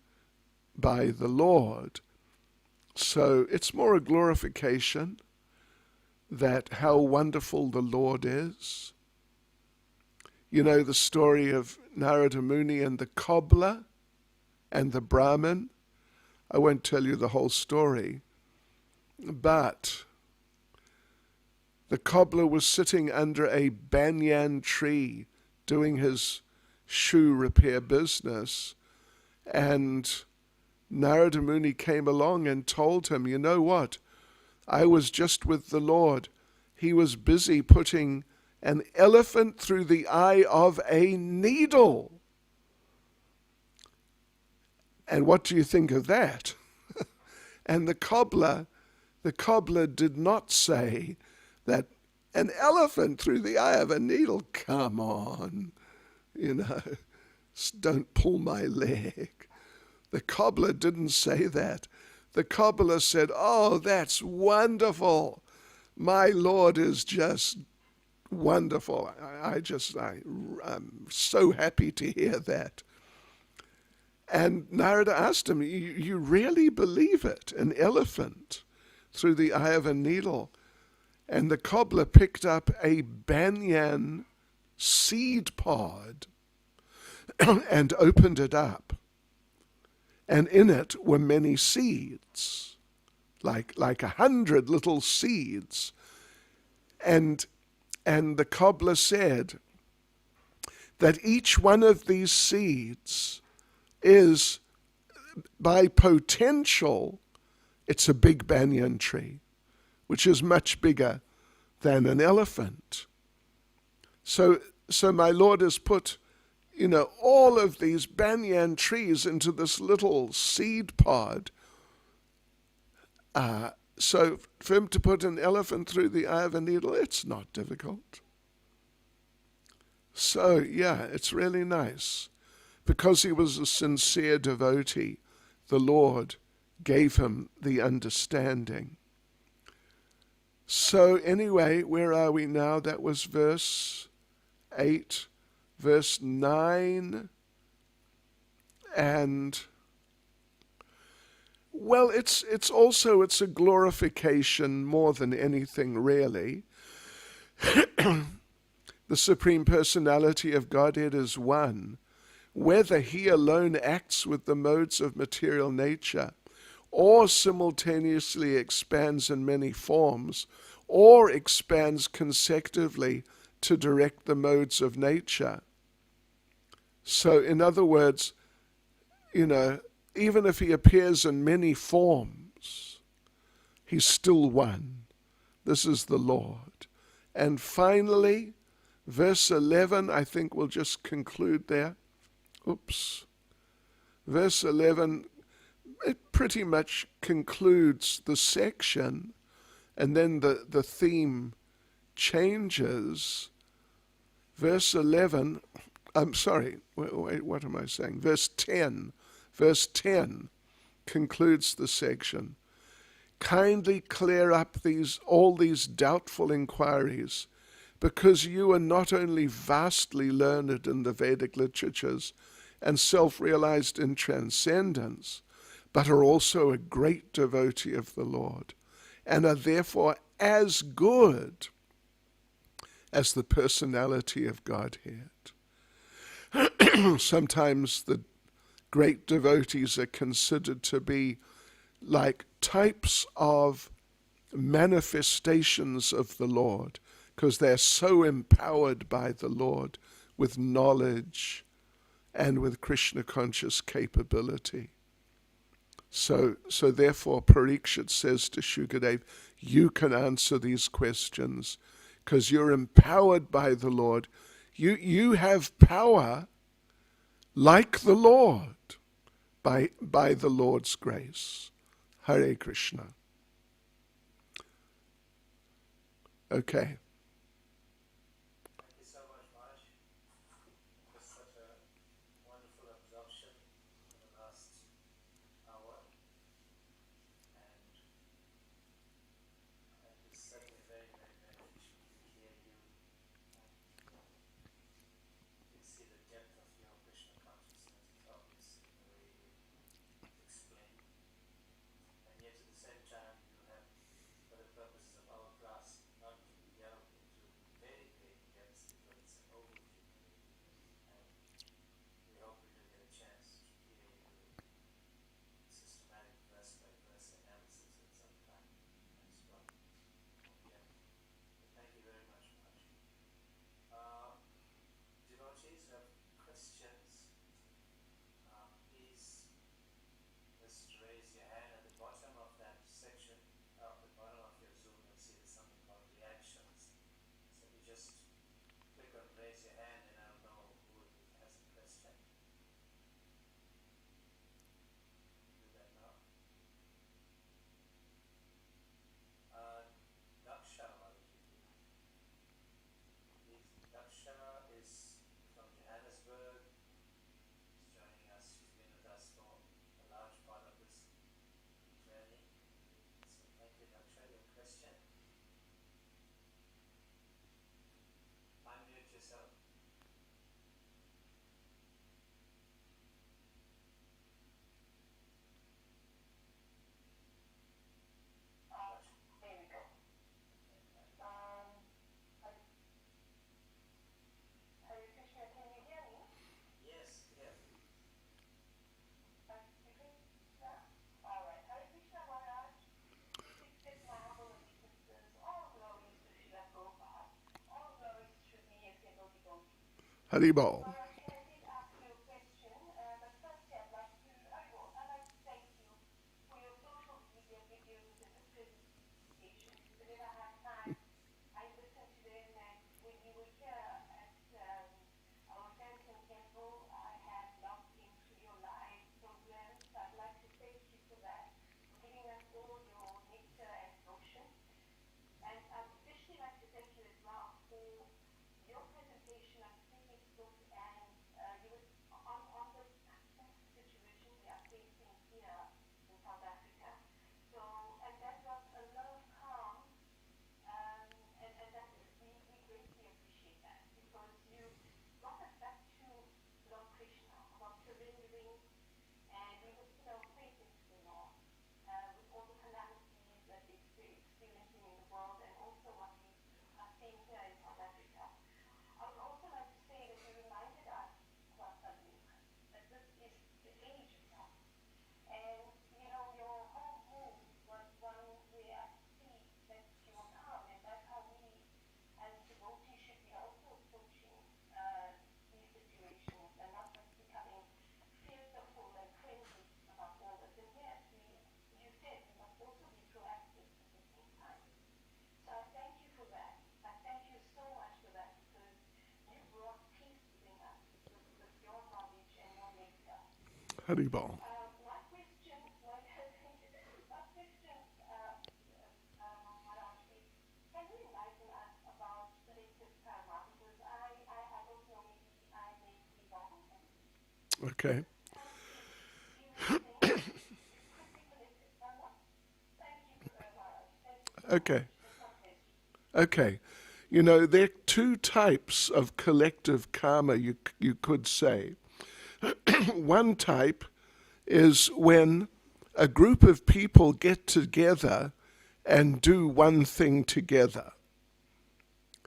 by the Lord. So it's more a glorification that how wonderful the Lord is. You know the story of Narada Muni and the cobbler and the Brahmin. I won't tell you the whole story, but the cobbler was sitting under a banyan tree doing his shoe repair business, and Narada Muni came along and told him, you know what, I was just with the Lord. He was busy putting an elephant through the eye of a needle. And what do you think of that? And the cobbler did not say that an elephant through the eye of a needle, come on, don't pull my leg. The cobbler didn't say that. The cobbler said, oh, that's wonderful. My Lord is just wonderful. I'm so happy to hear that. And Narada asked him, you really believe it? An elephant through the eye of a needle? And the cobbler picked up a banyan seed pod and opened it up. And in it were many seeds, like 100 little seeds. And the cobbler said that each one of these seeds is, by potential, it's a big banyan tree, which is much bigger than an elephant. So my Lord has put, all of these banyan trees into this little seed pod. So for him to put an elephant through the eye of a needle, it's not difficult. So yeah, it's really nice. Because he was a sincere devotee, the Lord gave him the understanding. So anyway, where are we now? That was verse 8, verse 9, and Well, it's also it's a glorification more than anything really. The Supreme Personality of Godhead is one. Whether he alone acts with the modes of material nature, or simultaneously expands in many forms, or expands consecutively to direct the modes of nature. So, in other words, even if he appears in many forms, he's still one. This is the Lord. And finally, verse 11, I think we'll just conclude there. Verse 11, it pretty much concludes the section, and then the theme changes. Verse 11, I'm sorry, wait, what am I saying? Verse 10 concludes the section. Kindly clear up all these doubtful inquiries, because you are not only vastly learned in the Vedic literatures and self-realized in transcendence, but are also a great devotee of the Lord, and are therefore as good as the personality of Godhead. Sometimes the great devotees are considered to be like types of manifestations of the Lord, because they're so empowered by the Lord with knowledge and with Krishna conscious capability. So therefore Parikshit says to Shukadev, you can answer these questions because you're empowered by the Lord. You have power like the Lord by the Lord's grace. Hare Krishna. Okay. Thank you so much, Maharaj. It was such a wonderful absorption for the last hour, and it's certainly very, very beneficial to hear you. You can see the depth of your Krishna consciousness is obvious in the way you explain, and yet at the same time you have, for the purposes of our class, not delved into very great depths because it's an overview, and we hope we do get a chance to hear you do systematic verse by verse analysis at some time as well. Okay. Thank you very much, Maharaj. Devotees who have questions, please just raise your hand at the bottom of that section, at the bottom of your Zoom. You'll see there's something called reactions. So you just click on raise your hand and I'll know who has a question. Do that now. Daksha, please. Daksha is from Johannesburg. She's joining us. She's been with us for a large part of this journey. So thank you, Daksha. Your question? Unmute yourself. There we go. Hare Krishna, can you hear me? Yes, clearly. Hare Krishna? Alright. Hare Krishna Maharaj, please accept my humble obeisances. All glories to Srila Prabhupada. All glories to me as a devotee. Haribol. Maharaj, can I please ask you a question? But firstly, I'd like to thank you for your social media videos and the presentations. Whenever I have time, I listen to them, and when you were here at our Canto, I had logged into your live program, so I'd like to thank you for that, for giving us all your nectar and devotion. And I'd especially like to thank you as well for your presentation of previous book and Haribol. One question, Maharaj, is can you enlighten us about collective karma? Because I don't know, maybe I may be wrong. Okay. Do you think it could be collective karma? Thank you, Maharaj. Thank you so Okay. much. That's my question. Okay. You know, there are two types of collective karma, you could say. One type is when a group of people get together and do one thing together.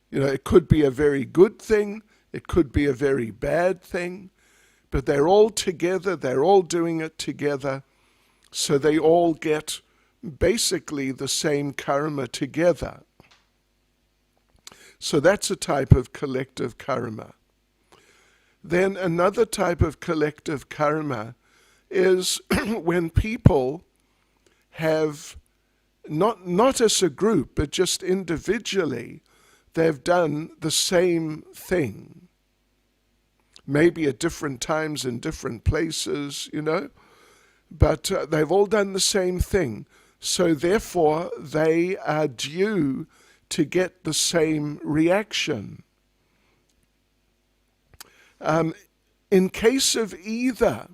You know, it could be a very good thing, it could be a very bad thing, but they're all together, they're all doing it together, so they all get basically the same karma together. So that's a type of collective karma. Then another type of collective karma is when people have, not as a group, but just individually, they've done the same thing. Maybe at different times in different places, you know, but they've all done the same thing. So therefore, they are due to get the same reaction. In case of either,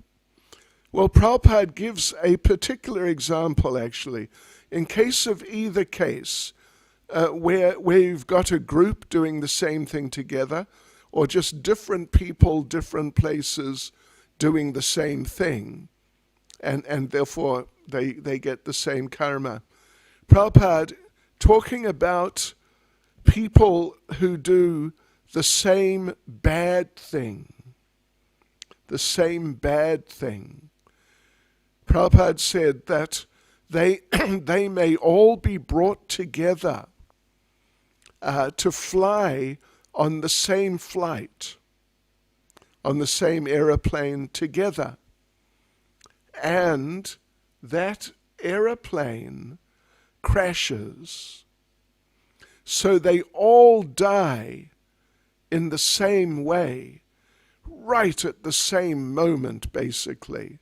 well, Prabhupada gives a particular example actually. In case of either case, where you've got a group doing the same thing together, or just different people, different places doing the same thing, and therefore they get the same karma. Prabhupada, talking about people who do the same bad thing, Prabhupada said that they may all be brought together to fly on the same flight, on the same aeroplane together. And that aeroplane crashes. So they all die in the same way, right at the same moment, basically.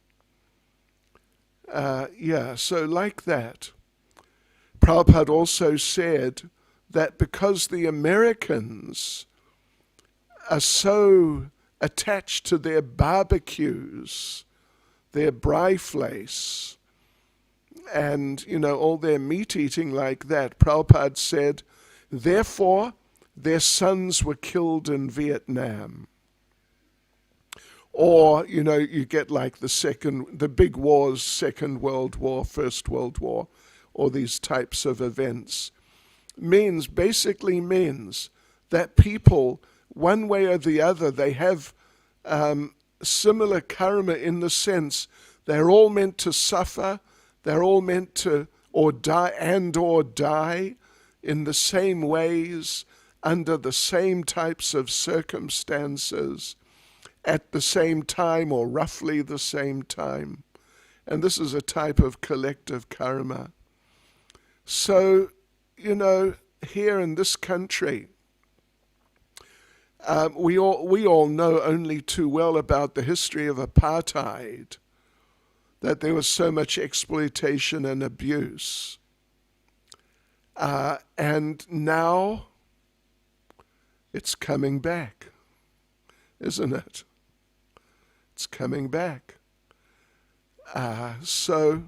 So like that. Prabhupada also said that because the Americans are so attached to their barbecues, their briflace, and, you know, all their meat eating like that, Prabhupada said, therefore, their sons were killed in Vietnam. Or, you know, you get like the big wars, Second World War, First World War, or these types of events. Basically means that people, one way or the other, they have similar karma in the sense they're all meant to suffer, they're all meant to or die in the same ways, under the same types of circumstances, at the same time or roughly the same time. And this is a type of collective karma. So, you know, here in this country, we all know only too well about the history of apartheid, that there was so much exploitation and abuse. And now it's coming back, isn't it? It's coming back. So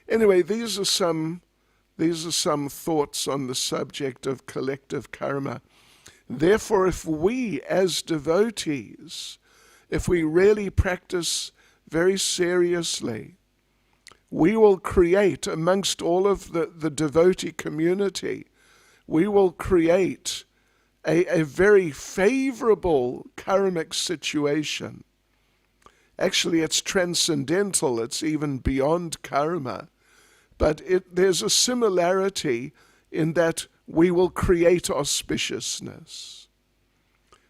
anyway, these are some thoughts on the subject of collective karma. Therefore, if we as devotees, if we really practice very seriously, we will create amongst all of the devotee community, we will create a very favorable karmic situation. Actually, it's transcendental, it's even beyond karma. But there's a similarity in that we will create auspiciousness.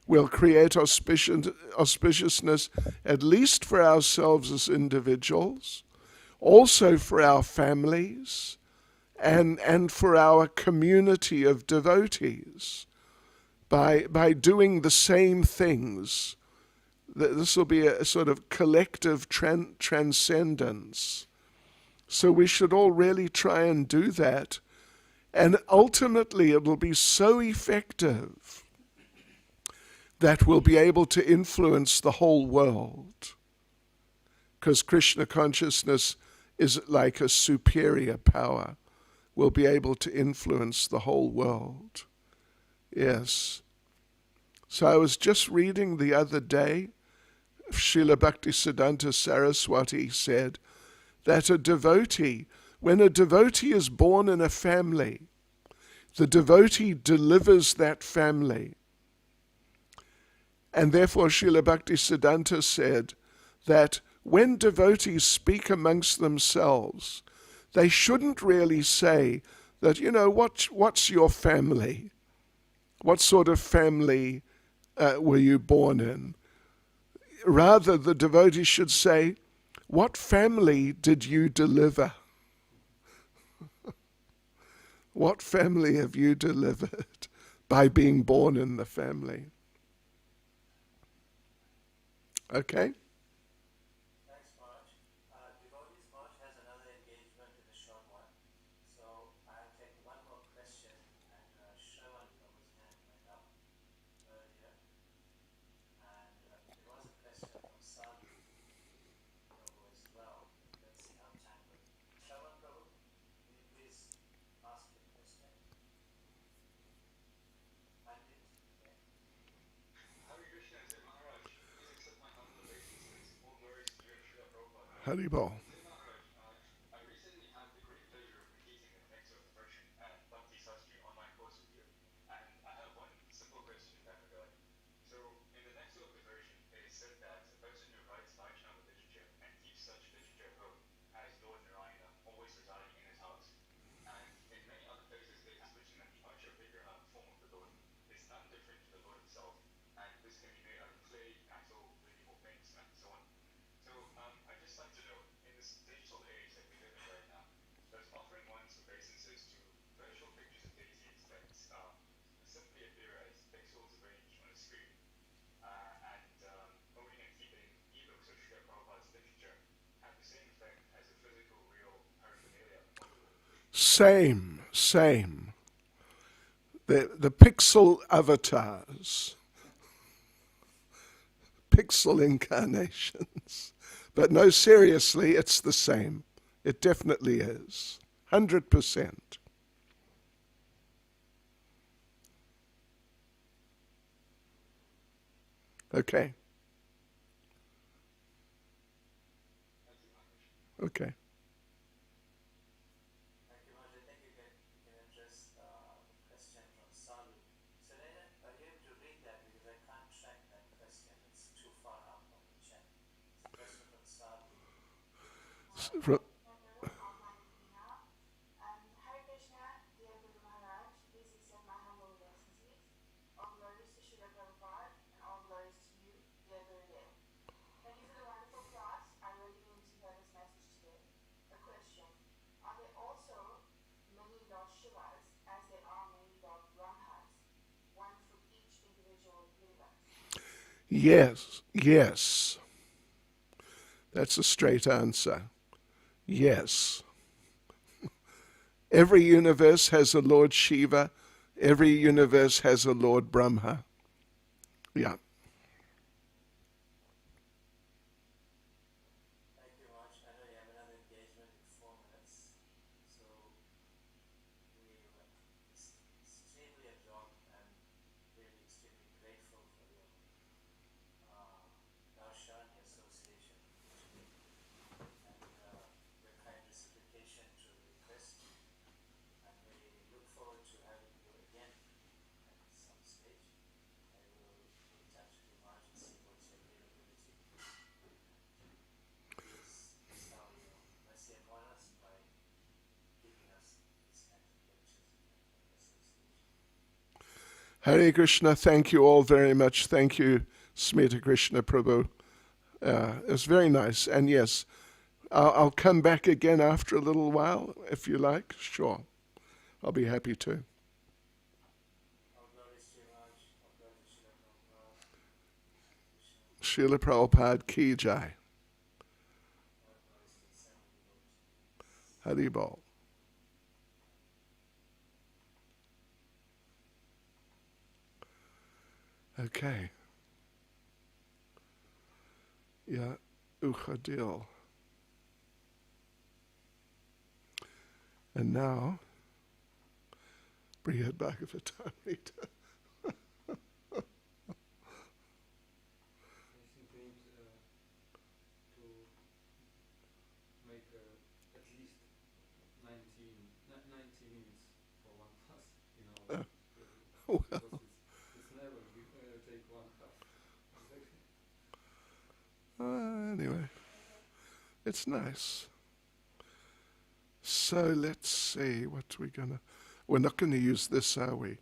We'll create auspiciousness at least for ourselves as individuals, also for our families, and for our community of devotees, by doing the same things This will be a sort of collective transcendence. So we should all really try and do that. And ultimately it will be so effective that we'll be able to influence the whole world. Because Krishna consciousness is like a superior power. We'll be able to influence the whole world. Yes. So I was just reading the other day, Srila Bhaktisiddhanta Saraswati said that when a devotee is born in a family, the devotee delivers that family. And therefore Srila Bhaktisiddhanta said that when devotees speak amongst themselves, they shouldn't really say that, what's your family? What sort of family were you born in? Rather, the devotee should say, what family did you deliver? What family have you delivered by being born in the family? Okay? Thanks, Marge. Devotees Marge has another engagement in a short while. So I'll take one more question, and Shravan Prabhu's hand went up earlier. And there was a question from Sadhu Prabhu as well. Let's see how time goes. Shravan Prabhu, will you please ask your question? Pandit, okay. Hare Krishna, Jai Maharaj. Please accept my humble obeisances. All glories to you and Srila Prabhupada. Haribol. Jai Maharaj, I recently had the great pleasure of repeating the next version at Bhakti Sastri online course with you. And I have one simple question in that regard. So, in the next version, it is said that a person who writes Vaishnava literature and keeps such literature at home has Lord Narayana always residing in his house. And in many other places, it is written that the Archa Vigraha form of the Lord is none different to the Lord himself. And this can be made out of clay, metal, living things, and so on. So I'd just like to know, in this digital age that we live in right now, does offering one's obeisances to virtual pictures of deities that simply appear as pixels arranged on a screen, and owning and keeping ebooks of Srila Prabhupada's literature have the same effect as a physical, real paraphernalia of the Lord? Same. The pixel avatars, pixel incarnations. But no, seriously, it's the same. It definitely is. 100%. Okay. Okay. Thank you, Marge. I think you can address the question from Sadhu. Selena, are you able to read that? Because I can't track that question. It's too far up on the chat. It's a question from Sadhu. Fro- Hare Krishna, dear Guru Maharaj, please accept my humble obeisances. All glories to Srila Prabhupada and all glories to you, dear Gurudev. Thank you for the wonderful class. I really needed to hear this message today. A question: are there also many Lord Shivas as there are many Lord Brahmas, one for each individual universe? Yes. That's a straight answer. Yes. Every universe has a Lord Shiva. Every universe has a Lord Brahma. Yeah. Thank you, Marge. I know you have another engagement in 4 minutes. So we were extremely absorbed and really extremely grateful for your darshan, your association today, and your kind reciprocation to the request. And we look forward to having you again at some stage. I will be in touch with you, Marge, and see what's your availability. Please bestow your mercy upon us by giving us these kinds of lectures and association. Hare Krishna, thank you all very much. Thank you, Smita Krishna Prabhu. It's very nice. And yes, I'll come back again after a little while, if you like. Sure. I'll be happy to. All glories to you, Marge. All glories to Srila Prabhupada. Hare Krishna. Srila Prabhupada Ki Jai. Haribol. Okay. Yeah, Uchadil. And now, bring it back of a time reader. I think we need to make at least 90 minutes for one class in our Well, because it's never take 1/2 exactly. anyway, it's nice. So let's see what we're not gonna use this, are we?